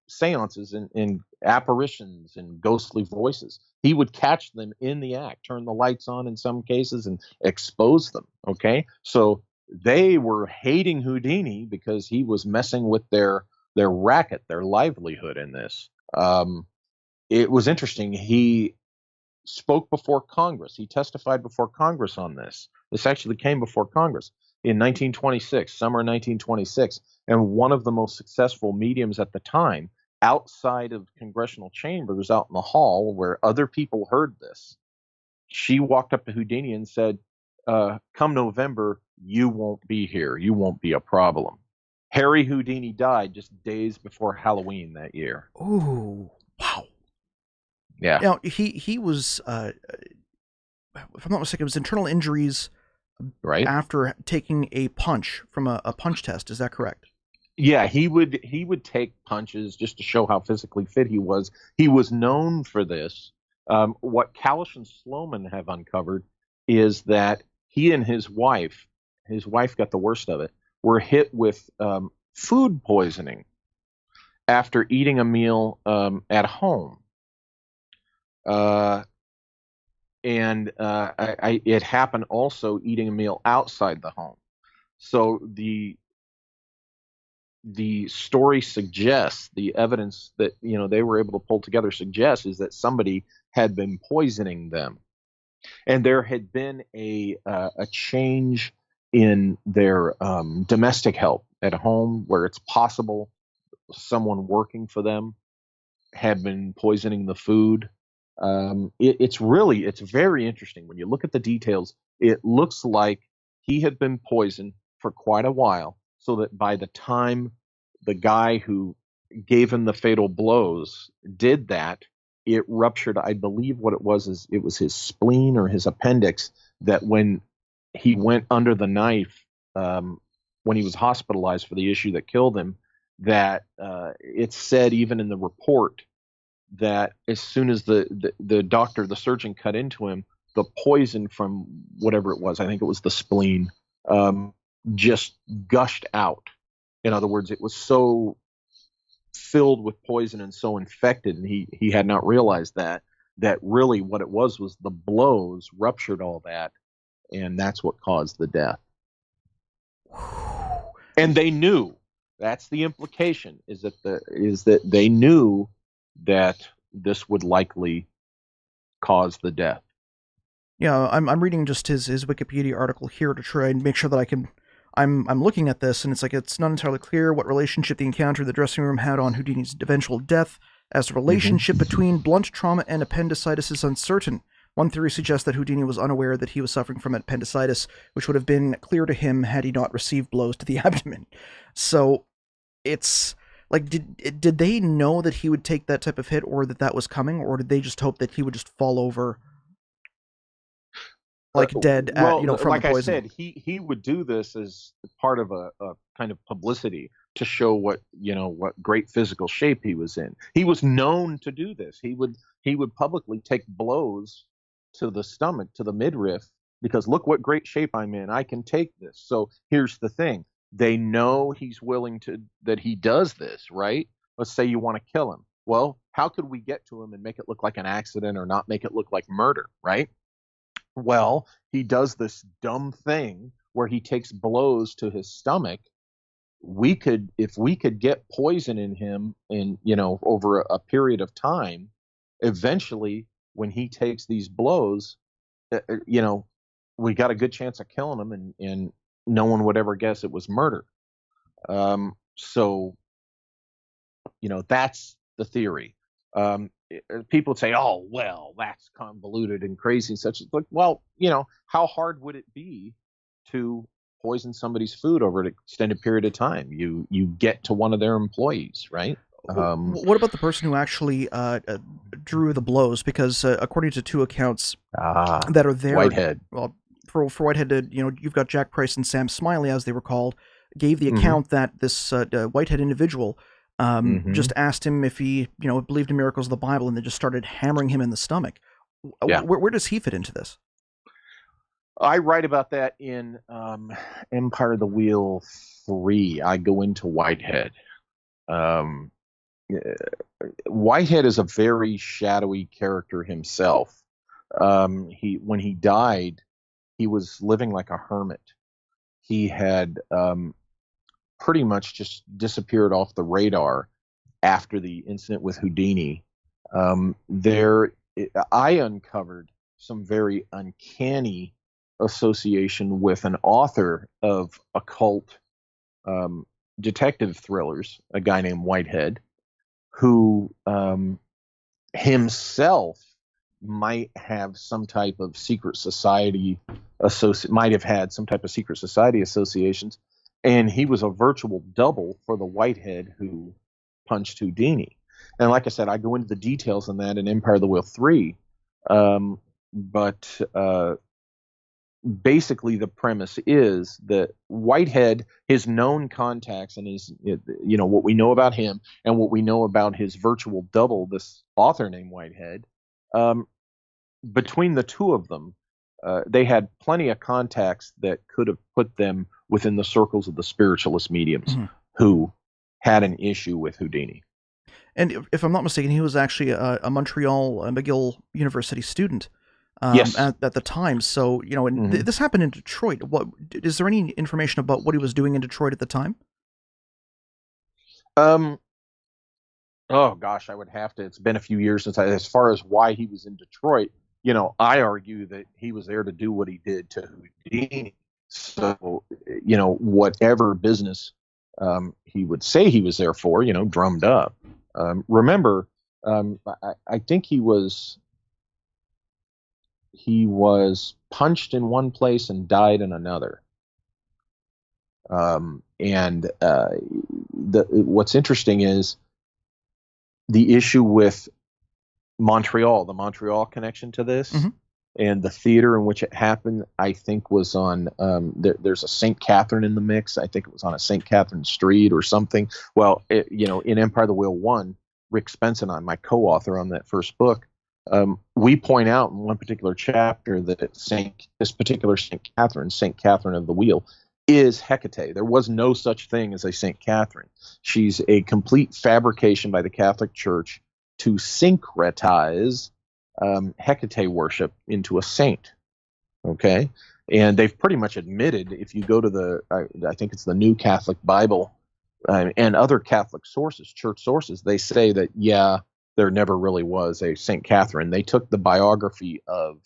[SPEAKER 2] seances and apparitions and ghostly voices. He would catch them in the act, turn the lights on in some cases, and expose them. Okay, so they were hating Houdini because he was messing with their racket, their livelihood in this. It was interesting. He spoke before Congress. He testified before Congress on this. This actually came before Congress in 1926, summer 1926, and one of the most successful mediums at the time, outside of congressional chambers, out in the hall where other people heard this, she walked up to Houdini and said, come November, you won't be here. You won't be a problem. Harry Houdini died just days before Halloween that year.
[SPEAKER 1] Oh, wow.
[SPEAKER 2] Yeah.
[SPEAKER 1] Now, he was, if I'm not mistaken, it was internal injuries
[SPEAKER 2] right
[SPEAKER 1] after taking a punch from a punch test. Is that correct?
[SPEAKER 2] Yeah, he would take punches just to show how physically fit he was. He was known for this. What Kalish and Sloman have uncovered is that he and his wife got the worst of it, were hit with food poisoning after eating a meal at home. It happened also eating a meal outside the home. So the story suggests, the evidence that they were able to pull together suggests, is that somebody had been poisoning them, and there had been a change in their domestic help at home, where it's possible someone working for them had been poisoning the food. It's very interesting when you look at the details. It looks like he had been poisoned for quite a while, so that by the time the guy who gave him the fatal blows did that, it ruptured. I believe what it was his spleen or his appendix, that when he went under the knife, when he was hospitalized for the issue that killed him, that it said even in the report that as soon as the doctor, the surgeon, cut into him, the poison from whatever it was, I think it was the spleen, just gushed out. In other words, it was so filled with poison and so infected, and he had not realized that really what it was the blows ruptured all that, and that's what caused the death. And they knew. That's the implication, is that they knew that this would likely cause the death.
[SPEAKER 1] Yeah, I'm reading just his Wikipedia article here to try and make sure that I'm looking at this, and it's not entirely clear what relationship the encounter in the dressing room had on Houdini's eventual death, as the relationship between blunt trauma and appendicitis is uncertain. One theory suggests that Houdini was unaware that he was suffering from appendicitis, which would have been clear to him had he not received blows to the abdomen. So it's like, did they know that he would take that type of hit, or that was coming, or did they just hope that he would just fall over like dead from
[SPEAKER 2] like
[SPEAKER 1] the poison?
[SPEAKER 2] I said, he would do this as part of a kind of publicity to show what great physical shape he was in. He was known to do this. He would publicly take blows to the stomach, to the midriff, because look what great shape I'm in. I can take this. So here's the thing. They know he's willing to, that he does this, right? Let's say you want to kill him. Well, how could we get to him and make it look like an accident or not make it look like murder, right? Well, he does this dumb thing where he takes blows to his stomach. If we could get poison in him over a period of time, eventually when he takes these blows, we got a good chance of killing him, and no one would ever guess it was murder. So that's the theory. People say, oh, well, that's convoluted and crazy and such. Like, well, how hard would it be to poison somebody's food over an extended period of time? You get to one of their employees, right?
[SPEAKER 1] What about the person who actually drew the blows? Because according to two accounts that are there,
[SPEAKER 2] Whitehead.
[SPEAKER 1] Well, for Whitehead, you've got Jack Price and Sam Smiley, as they were called, gave the account that this Whitehead individual just asked him if he, believed in miracles of the Bible, and they just started hammering him in the stomach. Yeah. Where does he fit into this?
[SPEAKER 2] I write about that in Empire of the Wheel 3. I go into Whitehead. Whitehead is a very shadowy character himself. When he died, he was living like a hermit. He had pretty much just disappeared off the radar after the incident with Houdini. I uncovered some very uncanny association with an author of occult detective thrillers, a guy named Whitehead, who himself might have some type of secret society associations, and he was a virtual double for the Whitehead who punched Houdini. And like I said, I go into the details on that in Empire of the Wheel 3. But basically the premise is that Whitehead, his known contacts and his, what we know about him and what we know about his virtual double, this author named Whitehead, between the two of them, they had plenty of contacts that could have put them within the circles of the spiritualist mediums who had an issue with Houdini.
[SPEAKER 1] And if I'm not mistaken, he was actually a Montreal McGill University student
[SPEAKER 2] yes.
[SPEAKER 1] at the time. So, this happened in Detroit. Is there any information about what he was doing in Detroit at the time?
[SPEAKER 2] Oh gosh, I would have to. It's been a few years since as far as why he was in Detroit, I argue that he was there to do what he did to Houdini. So, whatever business he would say he was there for, drummed up. Remember, I think he was punched in one place and died in another. What's interesting is the issue with Montreal, the Montreal connection to this. and the theater in which it happened, I think, was on. There's a St. Catherine in the mix. I think it was on a St. Catherine Street or something. Well, in Empire of the Wheel 1, Rick Spence and I, my co-author on that first book, we point out in one particular chapter that this particular St. Catherine of the Wheel, is Hecate. There was no such thing as a St. Catherine. She's a complete fabrication by the Catholic Church to syncretize Hecate worship into a saint. Okay? And they've pretty much admitted, if you go to I think it's the New Catholic Bible and other Catholic sources, church sources, they say that, yeah, there never really was a St. Catherine. They took the biography of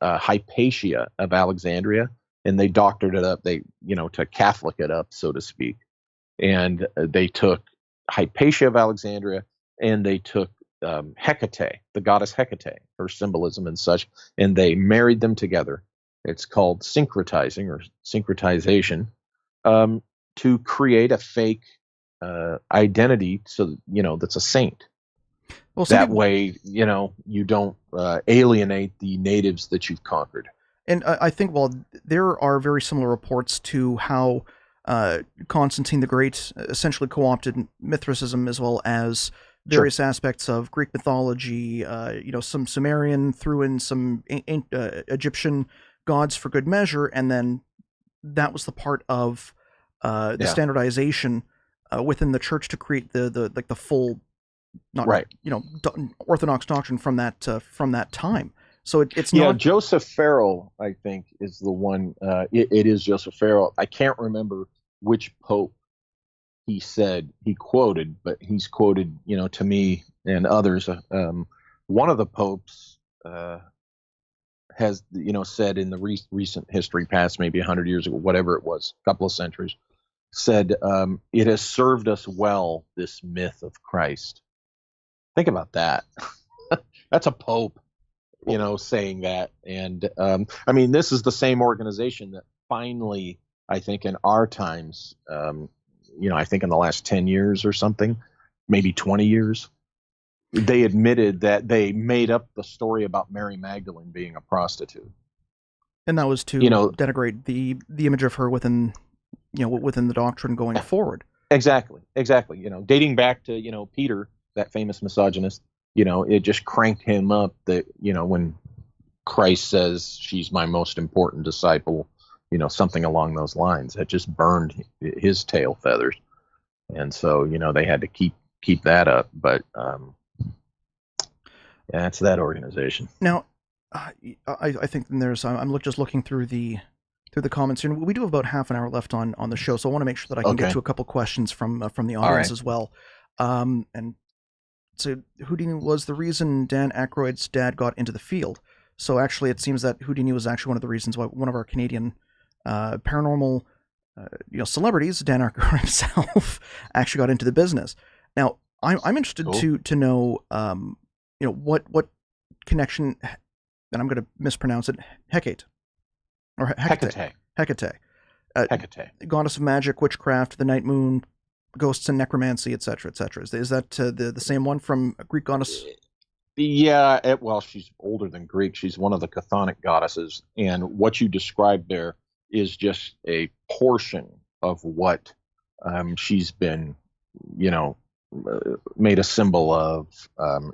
[SPEAKER 2] Hypatia of Alexandria, and they doctored it up, to Catholic it up, so to speak. And they took Hypatia of Alexandria, and they took Hecate, the goddess Hecate, her symbolism and such, and they married them together. It's called syncretizing or syncretization, to create a fake identity, so that's a saint. Well, that way, you don't alienate the natives that you've conquered.
[SPEAKER 1] And I think, there are very similar reports to how Constantine the Great essentially co-opted Mithricism as well as various aspects of Greek mythology. Some Sumerian, threw in some Egyptian gods for good measure, and then that was the part of the standardization within the church to create the full, Orthodox doctrine from that time. So it's not.
[SPEAKER 2] Yeah, Joseph Farrell, I think, is the one. It is Joseph Farrell. I can't remember which pope he quoted, but he's quoted, to me and others. One of the popes has, said in the recent history past, maybe 100 years ago, whatever it was, a couple of centuries, said, it has served us well, this myth of Christ. Think about that. That's a pope, saying that. And this is the same organization that finally, I think in our times, I think in the last 10 years or something, maybe 20 years, they admitted that they made up the story about Mary Magdalene being a prostitute.
[SPEAKER 1] And that was to denigrate the image of her within the doctrine going forward.
[SPEAKER 2] Exactly. Dating back to, Peter, that famous misogynist, it just cranked him up that, when Christ says she's my most important disciple, something along those lines, that just burned his tail feathers. And so, they had to keep that up. But it's that organization.
[SPEAKER 1] Now, I think there's, I'm just looking through the comments here. We do have about half an hour left on the show, so I want to make sure that I can get to a couple questions from the audience as well. And so Houdini was the reason Dan Aykroyd's dad got into the field. So actually, it seems that Houdini was actually one of the reasons why one of our Canadian paranormal celebrities, Dan Aykroyd himself, actually got into the business. Now, I'm interested to know what connection, and I'm going to mispronounce it, Hecate. Or Hecate. Hecate. Goddess of magic, witchcraft, the night moon, ghosts and necromancy, etc., etc. Is that the same one from a Greek goddess?
[SPEAKER 2] Yeah, she's older than Greek. She's one of the chthonic goddesses, and what you described there is just a portion of what she's been, made a symbol of.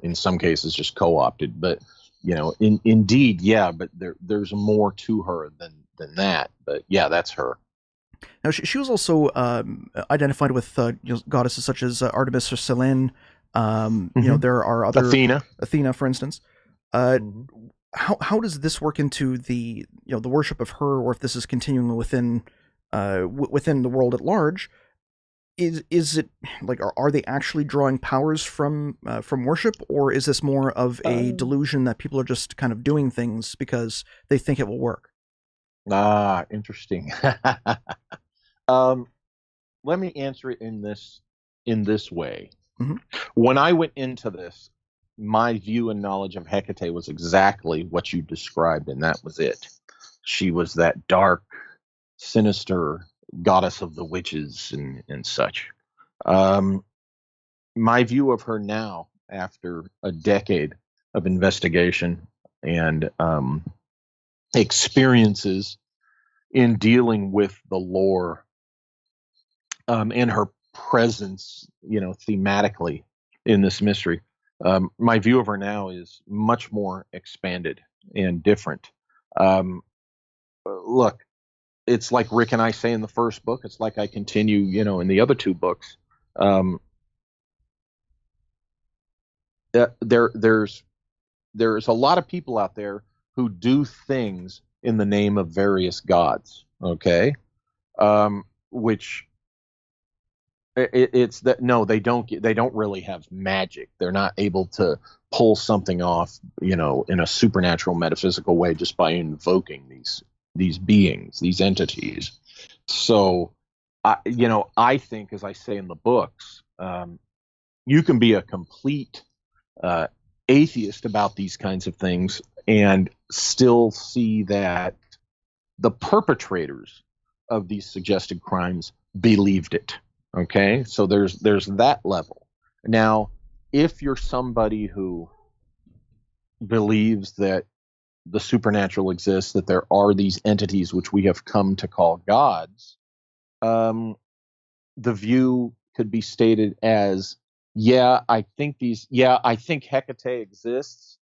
[SPEAKER 2] In some cases, just co-opted, but indeed, but there's more to her than that. But yeah, that's her.
[SPEAKER 1] Now, she was also identified with goddesses such as Artemis or Selene. There are other Athena, for instance. How does this work into the the worship of her, or if this is continuing within the world at large? Is it like are they actually drawing powers from worship, or is this more of a delusion that people are just kind of doing things because they think it will work?
[SPEAKER 2] Interesting. Let me answer it in this way.
[SPEAKER 1] Mm-hmm.
[SPEAKER 2] When I went into this, my view and knowledge of Hecate was exactly what you described, and that was it. She was that dark, sinister goddess of the witches and such. My view of her now, after a decade of investigation, and experiences in dealing with the lore, and her presence, thematically in this mystery. My view of her now is much more expanded and different. Look, it's like Rick and I say in the first book. It's like I continue, in the other two books. There's a lot of people out there who do things in the name of various gods. Okay, which it's that no, they don't really have magic. They're not able to pull something off, in a supernatural, metaphysical way just by invoking these beings, these entities. So, I think, as I say in the books, you can be a complete atheist about these kinds of things and still see that the perpetrators of these suggested crimes believed it. Okay, so there's that level. Now, if you're somebody who believes that the supernatural exists, that there are these entities which we have come to call gods, the view could be stated as, I think Hecate exists,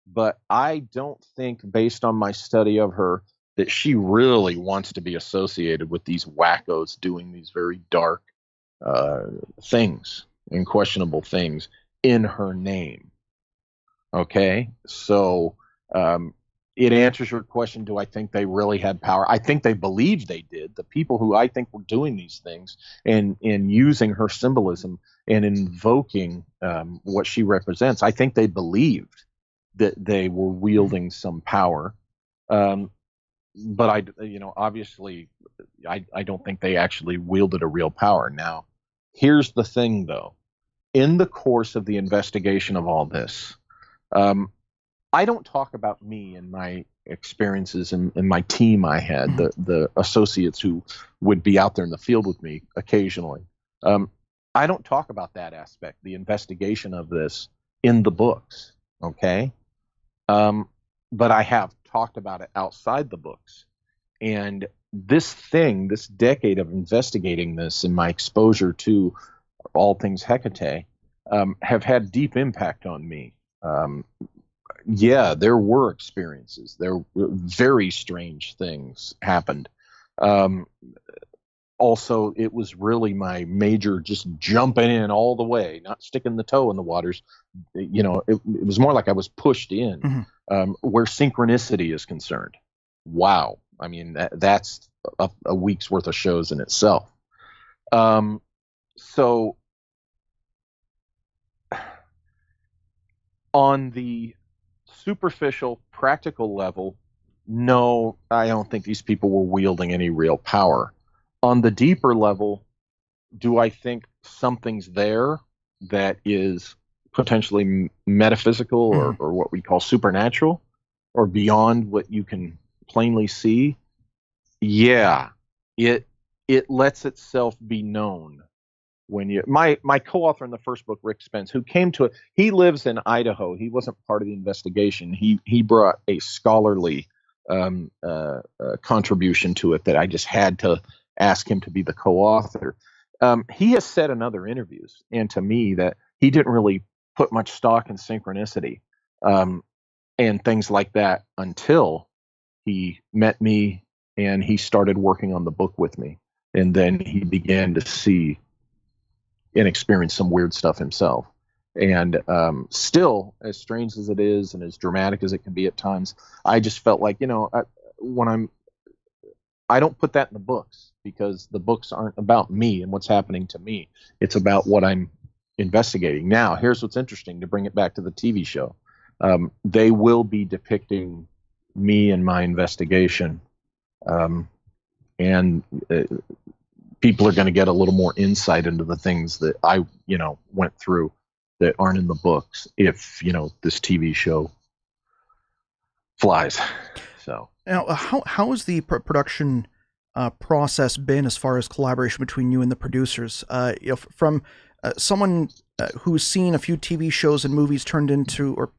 [SPEAKER 2] but I don't think, based on my study of her, that she really wants to be associated with these wackos doing these very dark things and questionable things in her name. Okay, so it answers your question. Do I think they really had power? I think they believed they did. The people who I think were doing these things and using her symbolism and invoking what she represents, I think they believed that they were wielding some power. But obviously, I don't think they actually wielded a real power. Now, here's the thing, though. In the course of the investigation of all this, I don't talk about me and my experiences and my team I had, the associates who would be out there in the field with me occasionally. I don't talk about that aspect, the investigation of this, in the books, okay? But I have talked about it outside the books. And this decade of investigating this and my exposure to all things Hecate have had deep impact on me. There were experiences. There were very strange things happened. Also, it was really my major just jumping in all the way, not sticking the toe in the waters. It was more like I was pushed in, where synchronicity is concerned. Wow. I mean, that's a week's worth of shows in itself. So on the superficial, practical level, no, I don't think these people were wielding any real power. On the deeper level, do I think something's there that is potentially metaphysical or what we call supernatural or beyond what you can plainly see? Yeah, it lets itself be known. When my co-author in the first book, Rick Spence, who came to it, he lives in Idaho. He wasn't part of the investigation. He brought a scholarly contribution to it that I just had to ask him to be the co-author. He has said in other interviews and to me that he didn't really put much stock in synchronicity and things like that until he met me and he started working on the book with me. And then he began to see and experience some weird stuff himself. And still, as strange as it is and as dramatic as it can be at times, I just felt like, I don't put that in the books because the books aren't about me and what's happening to me. It's about what I'm investigating. Now, here's what's interesting, to bring it back to the TV show. They will be depicting me and my investigation. And people are going to get a little more insight into the things that I, went through that aren't in the books if, this TV show flies. So
[SPEAKER 1] now, how has the production process been as far as collaboration between you and the producers? From someone who's seen a few TV shows and movies turned into, or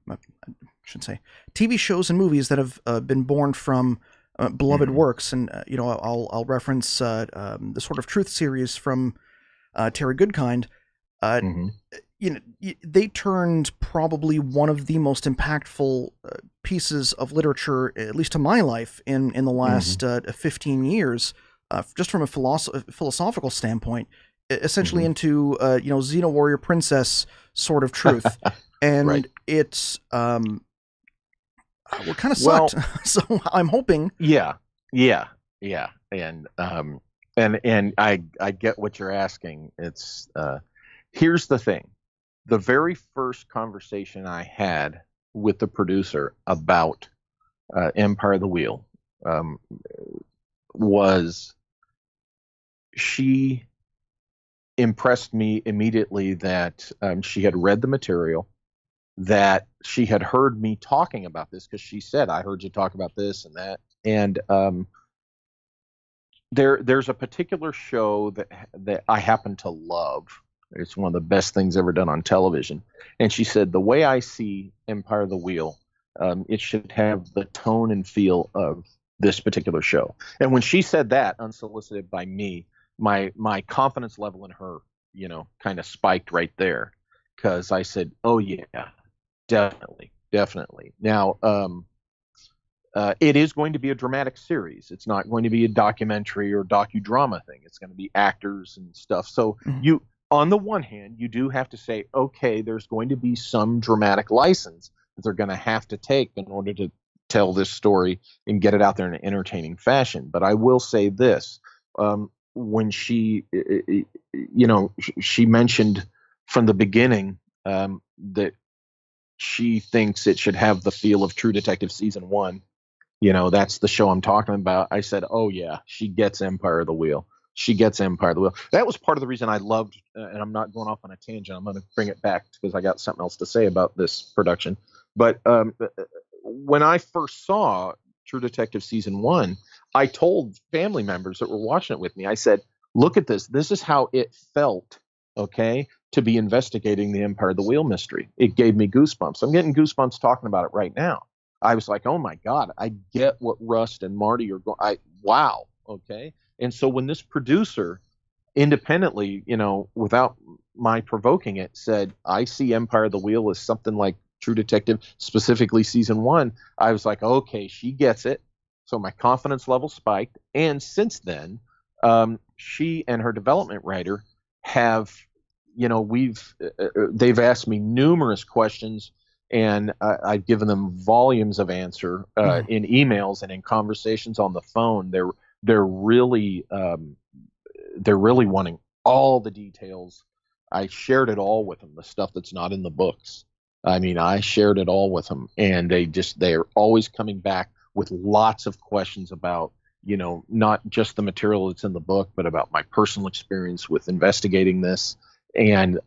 [SPEAKER 1] should say, TV shows and movies that have been born from beloved works. And, I'll reference the Sort of Truth series from Terry Goodkind. They turned probably one of the most impactful pieces of literature, at least to my life, in the last 15 years, just from a philosophical standpoint, essentially into Xena Warrior Princess Sort of Truth. And
[SPEAKER 2] right.
[SPEAKER 1] It's kind of sucked.
[SPEAKER 2] Well,
[SPEAKER 1] so I'm hoping.
[SPEAKER 2] Yeah. And I get what you're asking. It's here's the thing. The very first conversation I had with the producer about Empire of the Wheel was, she impressed me immediately that she had read the material, that she had heard me talking about this, because she said, I heard you talk about this and that. And there's a particular show that I happen to love. It's one of the best things ever done on television. And she said, the way I see Empire of the Wheel, it should have the tone and feel of this particular show. And when she said that, unsolicited by me, my confidence level in her, kind of spiked right there, because I said, oh yeah, definitely. Now, it is going to be a dramatic series. It's not going to be a documentary or docudrama thing. It's going to be actors and stuff. So on the one hand, you do have to say, okay, there's going to be some dramatic license that they're going to have to take in order to tell this story and get it out there in an entertaining fashion. But I will say this, when she mentioned from the beginning that she thinks it should have the feel of True Detective season 1. That's the show I'm talking about. I said, oh yeah, she gets Empire of the Wheel. That was part of the reason I loved, and I'm not going off on a tangent. I'm going to bring it back because I got something else to say about this production. But when I first saw True Detective season 1, I told family members that were watching it with me, I said, look at this. This is how it felt, okay, to be investigating the Empire of the Wheel mystery. It gave me goosebumps. I'm getting goosebumps talking about it right now. I was like, oh my God, I get what Rust and Marty are going. Wow. Okay. And so when this producer independently, without my provoking it, said, I see Empire of the Wheel as something like True Detective, specifically season 1, I was like, okay, she gets it. So my confidence level spiked. And since then, she and her development writer have, they've asked me numerous questions, and I've given them volumes of answer in emails and in conversations on the phone. They're really wanting all the details. I shared it all with them, the stuff that's not in the books. I mean, I shared it all with them, and they're always coming back with lots of questions about, not just the material that's in the book, but about my personal experience with investigating this. And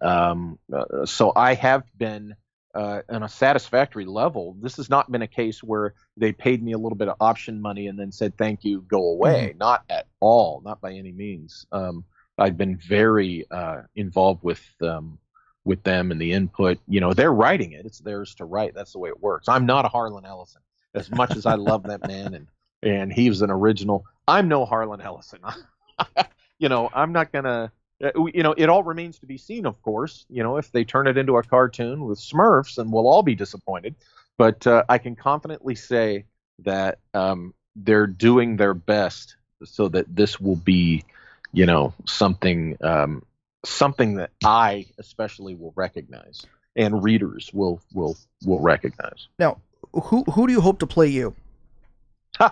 [SPEAKER 2] so I have been on a satisfactory level. This has not been a case where they paid me a little bit of option money and then said, thank you, go away. Not at all. Not by any means. I've been very involved with them and the input. They're writing it. It's theirs to write. That's the way it works. I'm not a Harlan Ellison. As much as I love that man and he was an original, I'm no Harlan Ellison. I'm not going to, it all remains to be seen, of course. If they turn it into a cartoon with Smurfs, then we'll all be disappointed. But I can confidently say that they're doing their best so that this will be, something that I especially will recognize, and readers will recognize.
[SPEAKER 1] Now, who do you hope to play you?
[SPEAKER 2] You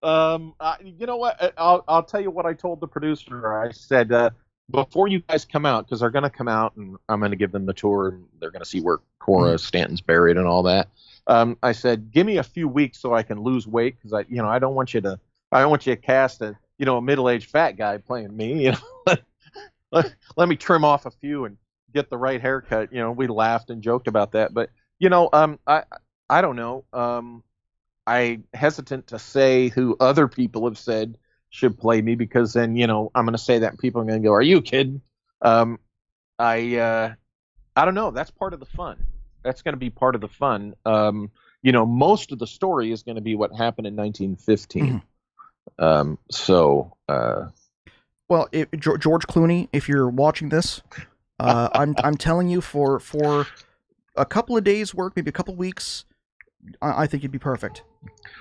[SPEAKER 2] know what? I'll tell you what I told the producer. I said, before you guys come out, because they're going to come out and I'm going to give them the tour and they're going to see where Cora Stanton's buried and all that. I said, give me a few weeks so I can lose weight, because I don't want you to cast a middle-aged fat guy playing me. Let me trim off a few and get the right haircut. We laughed and joked about that, but I don't know. I hesitant to say who other people have said should play me, because then, I'm going to say that and people are going to go, are you kidding? I don't know. That's part of the fun. That's going to be part of the fun. Most of the story is going to be what happened in 1915.
[SPEAKER 1] Well, George Clooney, if you're watching this, I'm telling you, for a couple of days' work, maybe a couple of weeks, I think you'd be perfect.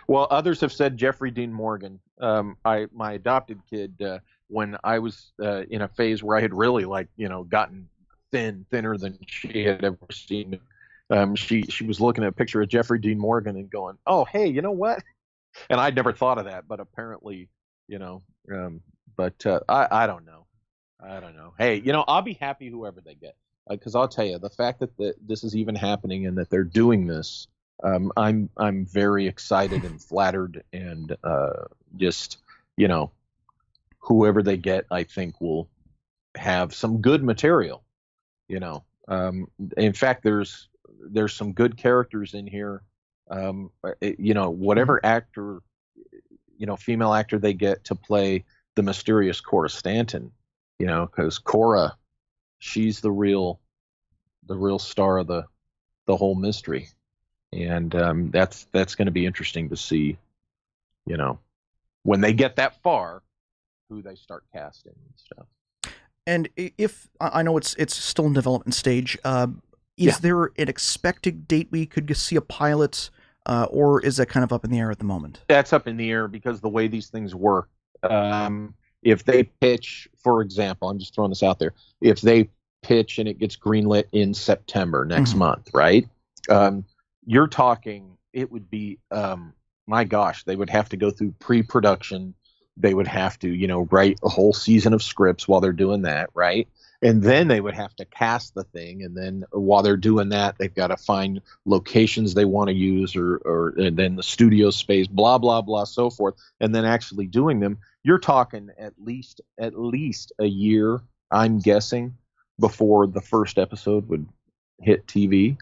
[SPEAKER 2] Well, others have said Jeffrey Dean Morgan. My adopted kid, when I was in a phase where I had really gotten thinner than she had ever seen me. She was looking at a picture of Jeffrey Dean Morgan and going, "Oh, hey, you know what?" And I'd never thought of that, but apparently, I don't know. I don't know. Hey, I'll be happy whoever they get, because I'll tell you, the fact that this is even happening and that they're doing this, I'm very excited and flattered, and just whoever they get, I think will have some good material. In fact, there's some good characters in here. Whatever actor, female actor they get to play the mysterious Cora Stanton, because Cora, she's the real star of the whole mystery, and that's going to be interesting to see, when they get that far, who they start casting and stuff.
[SPEAKER 1] And if I know it's still in development stage, is there an expected date we could see a pilot, or is that kind of up in the air at the moment?
[SPEAKER 2] That's up in the air because the way these things work. If they pitch, for example, I'm just throwing this out there, if they pitch and it gets greenlit in September next month, right? You're talking, it would be, my gosh, they would have to go through pre-production. They would have to, write a whole season of scripts while they're doing that, right? And then they would have to cast the thing. And then while they're doing that, they've got to find locations they want to use, and then the studio space, blah, blah, blah, so forth. And then actually doing them. You're talking at least a year, I'm guessing, before the first episode would hit TV.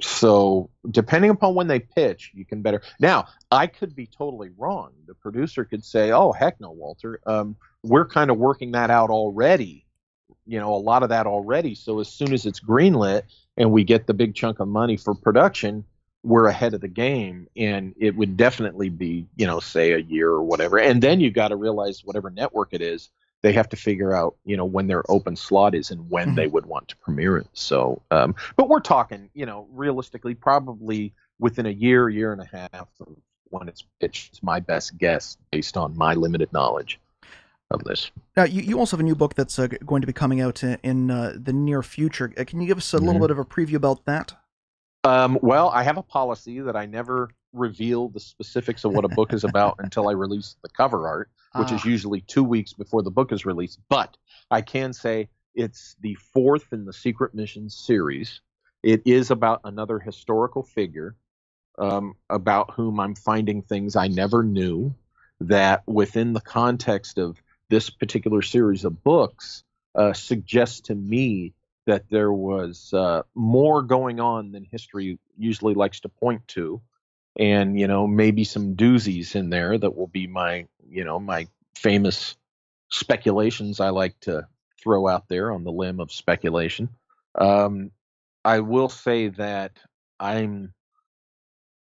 [SPEAKER 2] So depending upon when they pitch, you can better. Now, I could be totally wrong. The producer could say, "Oh, heck no, Walter. We're kind of working that out already. A lot of that already. So as soon as it's greenlit and we get the big chunk of money for production, we're ahead of the game." And it would definitely be, say a year or whatever. And then you got to realize whatever network it is, they have to figure out, when their open slot is and when they would want to premiere it. So, but we're talking, realistically, probably within a year and a half of when it's pitched. It's my best guess based on my limited knowledge of this.
[SPEAKER 1] Now, you also have a new book that's going to be coming out in the near future. Can you give us a little bit of a preview about that?
[SPEAKER 2] Well, I have a policy that I never reveal the specifics of what a book is about until I release the cover art, which is usually 2 weeks before the book is released. But I can say it's the fourth in the Secret Missions series. It is about another historical figure, about whom I'm finding things I never knew, that within the context of this particular series of books suggests to me that there was more going on than history usually likes to point to. And, maybe some doozies in there that will be my famous speculations I like to throw out there on the limb of speculation. I will say that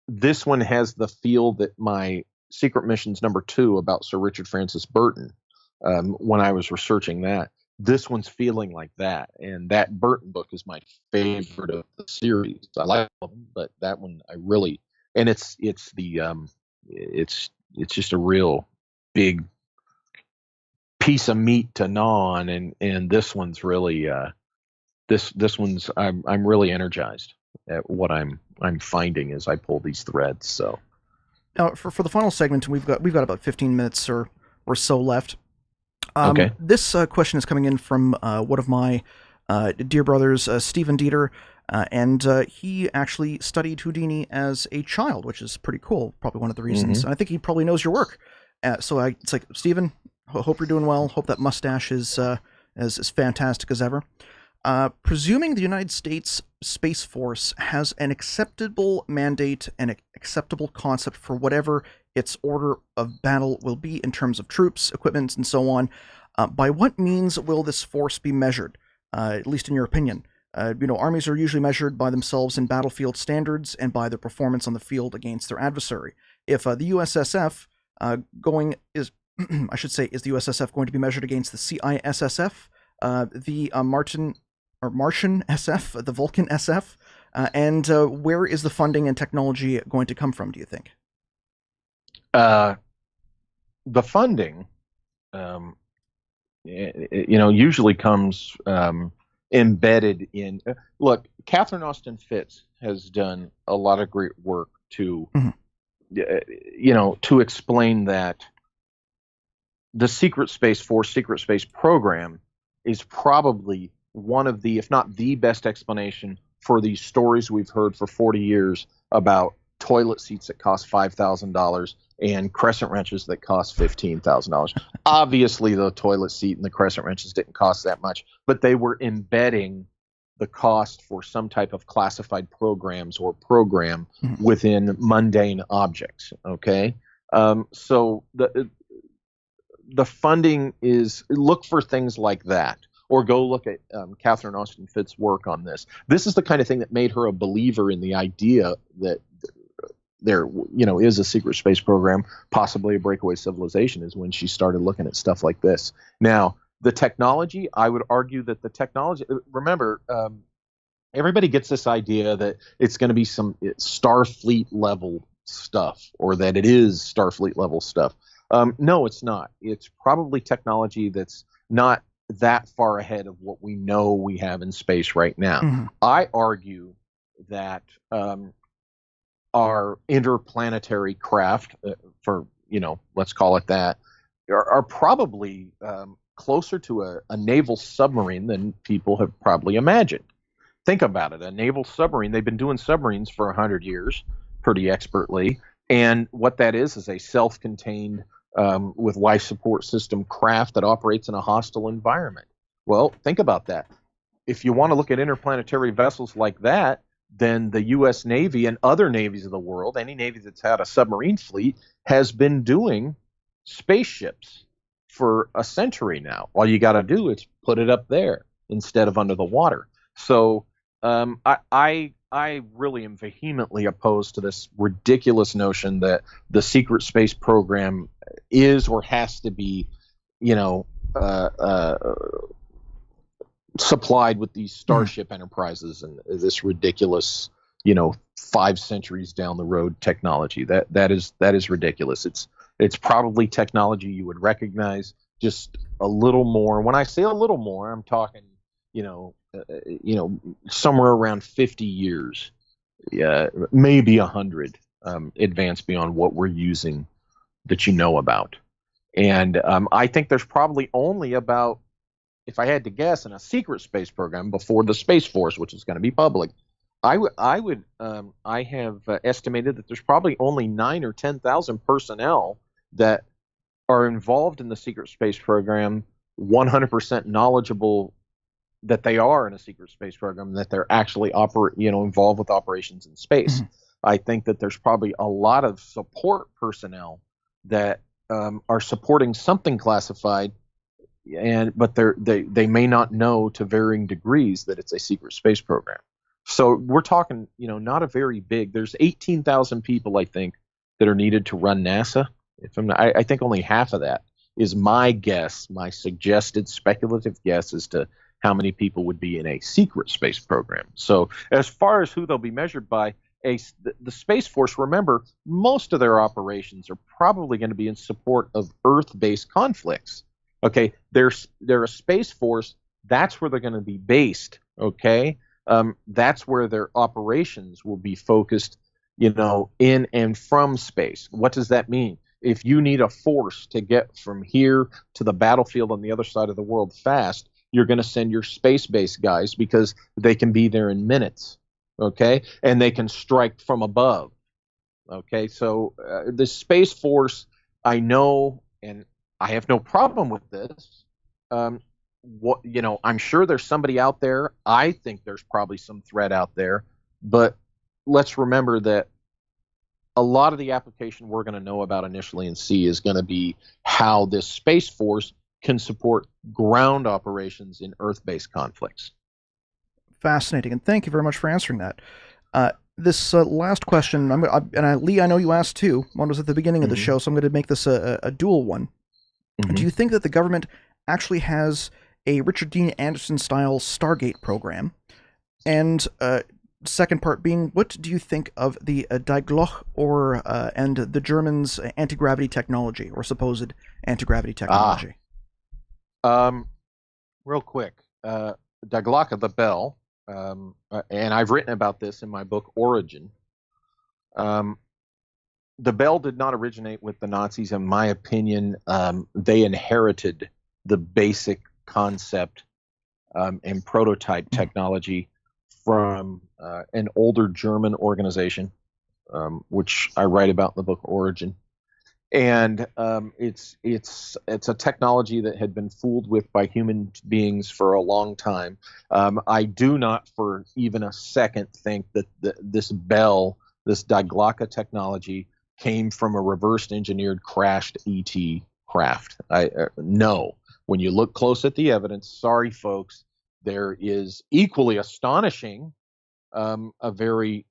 [SPEAKER 2] this one has the feel that my Secret Missions #2 about Sir Richard Francis Burton, when I was researching that, this one's feeling like that. And that Burton book is my favorite of the series. I like them, but that one I really, and it's just a real big piece of meat to gnaw on, and this one's really this one's I'm really energized at what I'm finding as I pull these threads. So
[SPEAKER 1] now for the final segment, we've got about 15 minutes or so left.
[SPEAKER 2] Okay.
[SPEAKER 1] This question is coming in from one of my dear brothers, Stephen Dieter, and he actually studied Houdini as a child, which is pretty cool. Probably one of the reasons. And I think he probably knows your work. So it's like, Stephen, hope you're doing well. Hope that mustache is as fantastic as ever. Presuming the United States Space Force has an acceptable mandate and acceptable concept for whatever its order of battle will be in terms of troops, equipment, and so on, by what means will this force be measured, at least in your opinion? Armies are usually measured by themselves in battlefield standards and by their performance on the field against their adversary. If the USSF is the USSF going to be measured against the CISSF, the Martian SF, the Vulcan SF, and where is the funding and technology going to come from, do you think?
[SPEAKER 2] The funding, usually comes embedded in. Look, Catherine Austin Fitts has done a lot of great work to, to explain that the Secret Space Force, Secret Space Program is probably one of the, if not the best explanation for these stories we've heard for 40 years about toilet seats that cost $5,000 and crescent wrenches that cost $15,000. Obviously, the toilet seat and the crescent wrenches didn't cost that much, but they were embedding the cost for some type of classified programs or program within mundane objects. Okay, so the funding is, look for things like that, or go look at Catherine Austin Fitts' work on this. This is the kind of thing that made her a believer in the idea that there, is a secret space program, possibly a breakaway civilization, is when she started looking at stuff like this. Now, the technology, I would argue that the technology, remember, everybody gets this idea that it's going to be some Starfleet level stuff, or that it is Starfleet level stuff. No, it's not. It's probably technology that's not that far ahead of what we know we have in space right now. I argue that our interplanetary craft, let's call it that, are probably closer to a naval submarine than people have probably imagined. Think about it. A naval submarine, they've been doing submarines for 100 years pretty expertly. And what that is a self-contained, with life support system craft that operates in a hostile environment. Well, think about that. If you want to look at interplanetary vessels like that, then the U.S. Navy and other navies of the world, any navy that's had a submarine fleet, has been doing spaceships for a century now. All you got to do is put it up there instead of under the water. So I really am vehemently opposed to this ridiculous notion that the secret space program is or has to be, supplied with these Starship Enterprises and this ridiculous, 5 centuries down the road technology. That is ridiculous. It's probably technology you would recognize, just a little more. When I say a little more, I'm talking, somewhere around 50 years, maybe 100, advanced beyond what we're using that about. And I think there's probably only about, if I had to guess, in a secret space program before the Space Force, which is going to be public, I have estimated that there's probably only 9,000 or 10,000 personnel that are involved in the secret space program, 100% knowledgeable that they are in a secret space program, that they're actually involved with operations in space. I think that there's probably a lot of support personnel that are supporting something classified, but they may not know to varying degrees that it's a secret space program. So we're talking, not a very big. There's 18,000 people, I think, that are needed to run NASA. I think only half of that is my guess, my suggested speculative guess as to how many people would be in a secret space program. So as far as who they'll be measured by, the Space Force, remember, most of their operations are probably going to be in support of Earth-based conflicts. Okay, they're a Space Force. That's where they're going to be based. Okay, that's where their operations will be focused, in and from space. What does that mean? If you need a force to get from here to the battlefield on the other side of the world fast, you're going to send your space-based guys because they can be there in minutes. Okay, and they can strike from above. Okay, so the Space Force, I know, and I have no problem with this. I'm sure there's somebody out there. I think there's probably some threat out there, but let's remember that a lot of the application we're going to know about initially and see is going to be how this Space Force can support ground operations in Earth-based conflicts.
[SPEAKER 1] fascinating, and thank you very much for answering that. This last question, Lee, I know you asked too. One was at the beginning of the show, so I'm going to make this a dual one. Do you think that the government actually has a Richard Dean Anderson-style Stargate program? And second part being, what do you think of the Die Glocke and the Germans' anti-gravity technology, or supposed anti-gravity technology?
[SPEAKER 2] Real quick, Die Glocke, the bell, and I've written about this in my book Origin. The bell did not originate with the Nazis, in my opinion. They inherited the basic concept and prototype technology from an older German organization, which I write about in the book Origin. And it's a technology that had been fooled with by human beings for a long time. I do not for even a second think that this bell, this Die Glocke technology, came from a reverse engineered crashed ET craft. No. When you look close at the evidence, sorry folks, there is equally astonishing, a very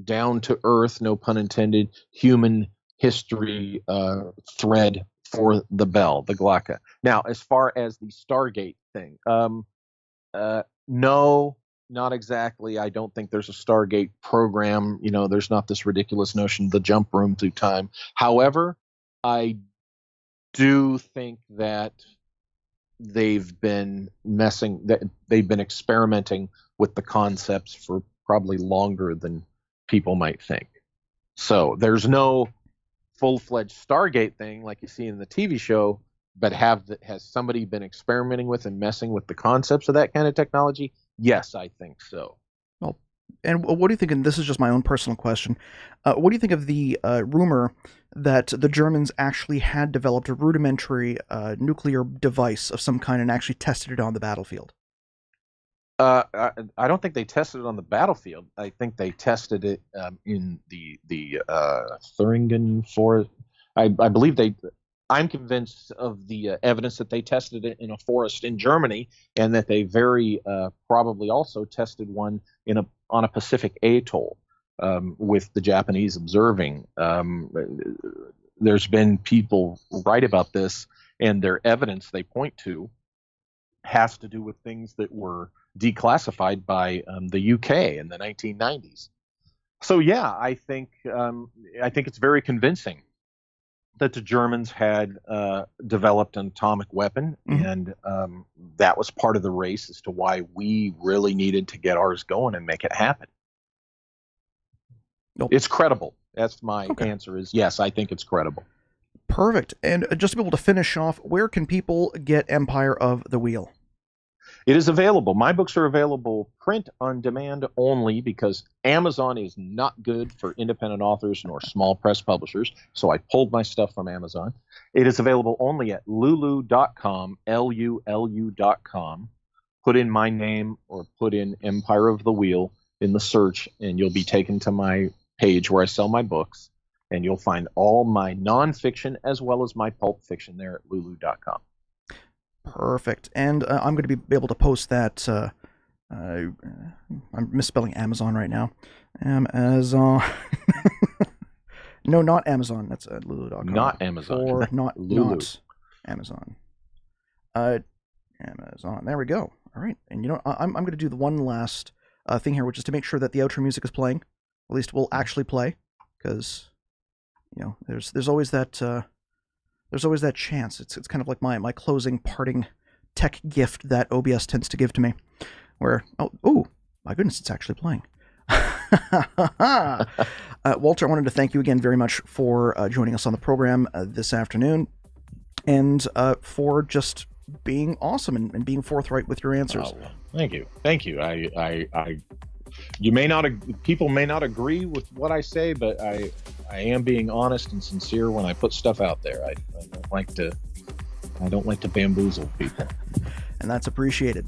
[SPEAKER 2] down to earth, no pun intended, human history thread for the bell, the Glocke. Now, as far as the Stargate thing, no, not exactly. I don't think there's a Stargate program. There's not this ridiculous notion, the jump room through time. However, I do think that they've been experimenting with the concepts for probably longer than people might think. So there's no full-fledged Stargate thing like you see in the TV show, but has somebody been experimenting with and messing with the concepts of that kind of technology? Yes, I think so.
[SPEAKER 1] Well, and what do you think, and this is just my own personal question, what do you think of the rumor that the Germans actually had developed a rudimentary nuclear device of some kind and actually tested it on the battlefield?
[SPEAKER 2] I don't think they tested it on the battlefield. I think they tested it in the Thuringen forest. I believe I'm convinced of the evidence that they tested it in a forest in Germany, and that they very probably also tested one on a Pacific atoll with the Japanese observing. There's been people write about this, and their evidence they point to has to do with things that were declassified by the UK in the 1990s. So yeah, I think it's very convincing that the Germans had developed an atomic weapon, and that was part of the race as to why we really needed to get ours going and make it happen. Nope. It's credible. That's my answer is yes, I think it's credible.
[SPEAKER 1] Perfect. And just to be able to finish off, where can people get Empire of the Wheel?
[SPEAKER 2] It is available. My books are available print on demand only because Amazon is not good for independent authors nor small press publishers. So I pulled my stuff from Amazon. It is available only at lulu.com, LULU.com. Put in my name or put in Empire of the Wheel in the search, and you'll be taken to my page where I sell my books. And you'll find all my nonfiction as well as my pulp fiction there at lulu.com.
[SPEAKER 1] Perfect. And I'm going to be able to post that. I'm misspelling Amazon right now. Amazon. No, not Amazon. That's Lulu.com.
[SPEAKER 2] Not Amazon.
[SPEAKER 1] Or not
[SPEAKER 2] Lulu.
[SPEAKER 1] Not Amazon. Amazon. There we go. All right. And I'm going to do the one last thing here, which is to make sure that the outro music is playing. At least will actually play, because there's always that. There's always that chance. It's kind of like my closing parting tech gift that OBS tends to give to me, where oh my goodness, it's actually playing. Walter, I wanted to thank you again very much for joining us on the program this afternoon, and for just being awesome and being forthright with your answers.
[SPEAKER 2] Oh, thank you. People may not agree with what I say, but I am being honest and sincere when I put stuff out there. I don't like to bamboozle people.
[SPEAKER 1] And that's appreciated.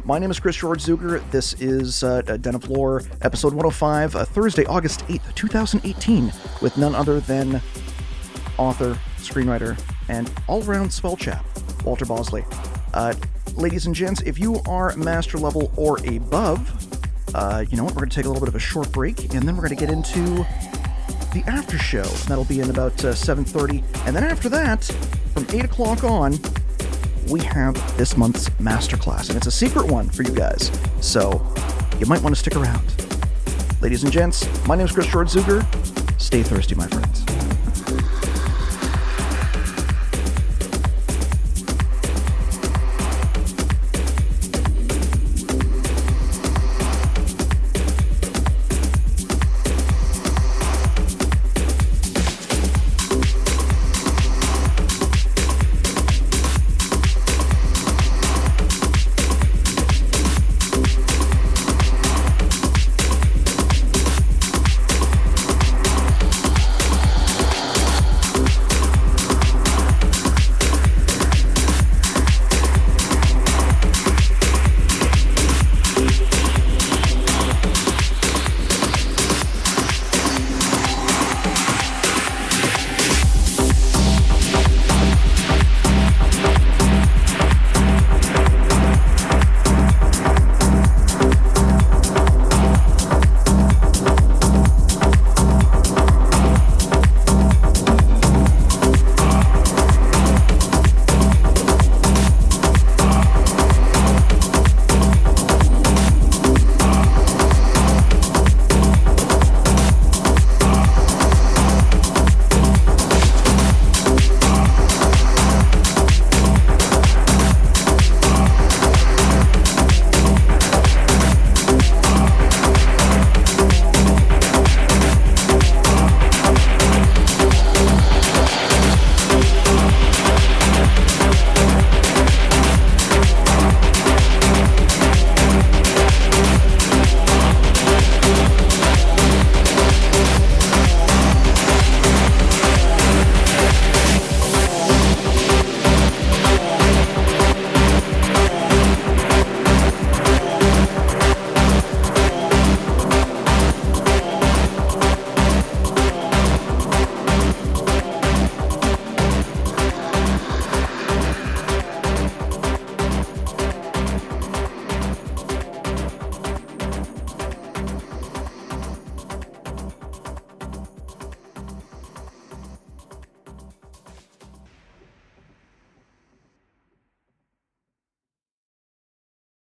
[SPEAKER 1] My name is Chris George Zuger. This is Den of Lore, episode 105, Thursday, August 8th, 2018, with none other than author, screenwriter, and all-around swell chap, Walter Bosley. ladies and gents, if you are master level or above, you know what, we're going to take a little bit of a short break, and then we're going to get into the after show. That'll be in about 7:30, and then after that, from 8 o'clock on, we have this month's masterclass, and it's a secret one for you guys, so you might want to stick around. Ladies and gents, my name is Chris George Zuger. Stay thirsty, my friends.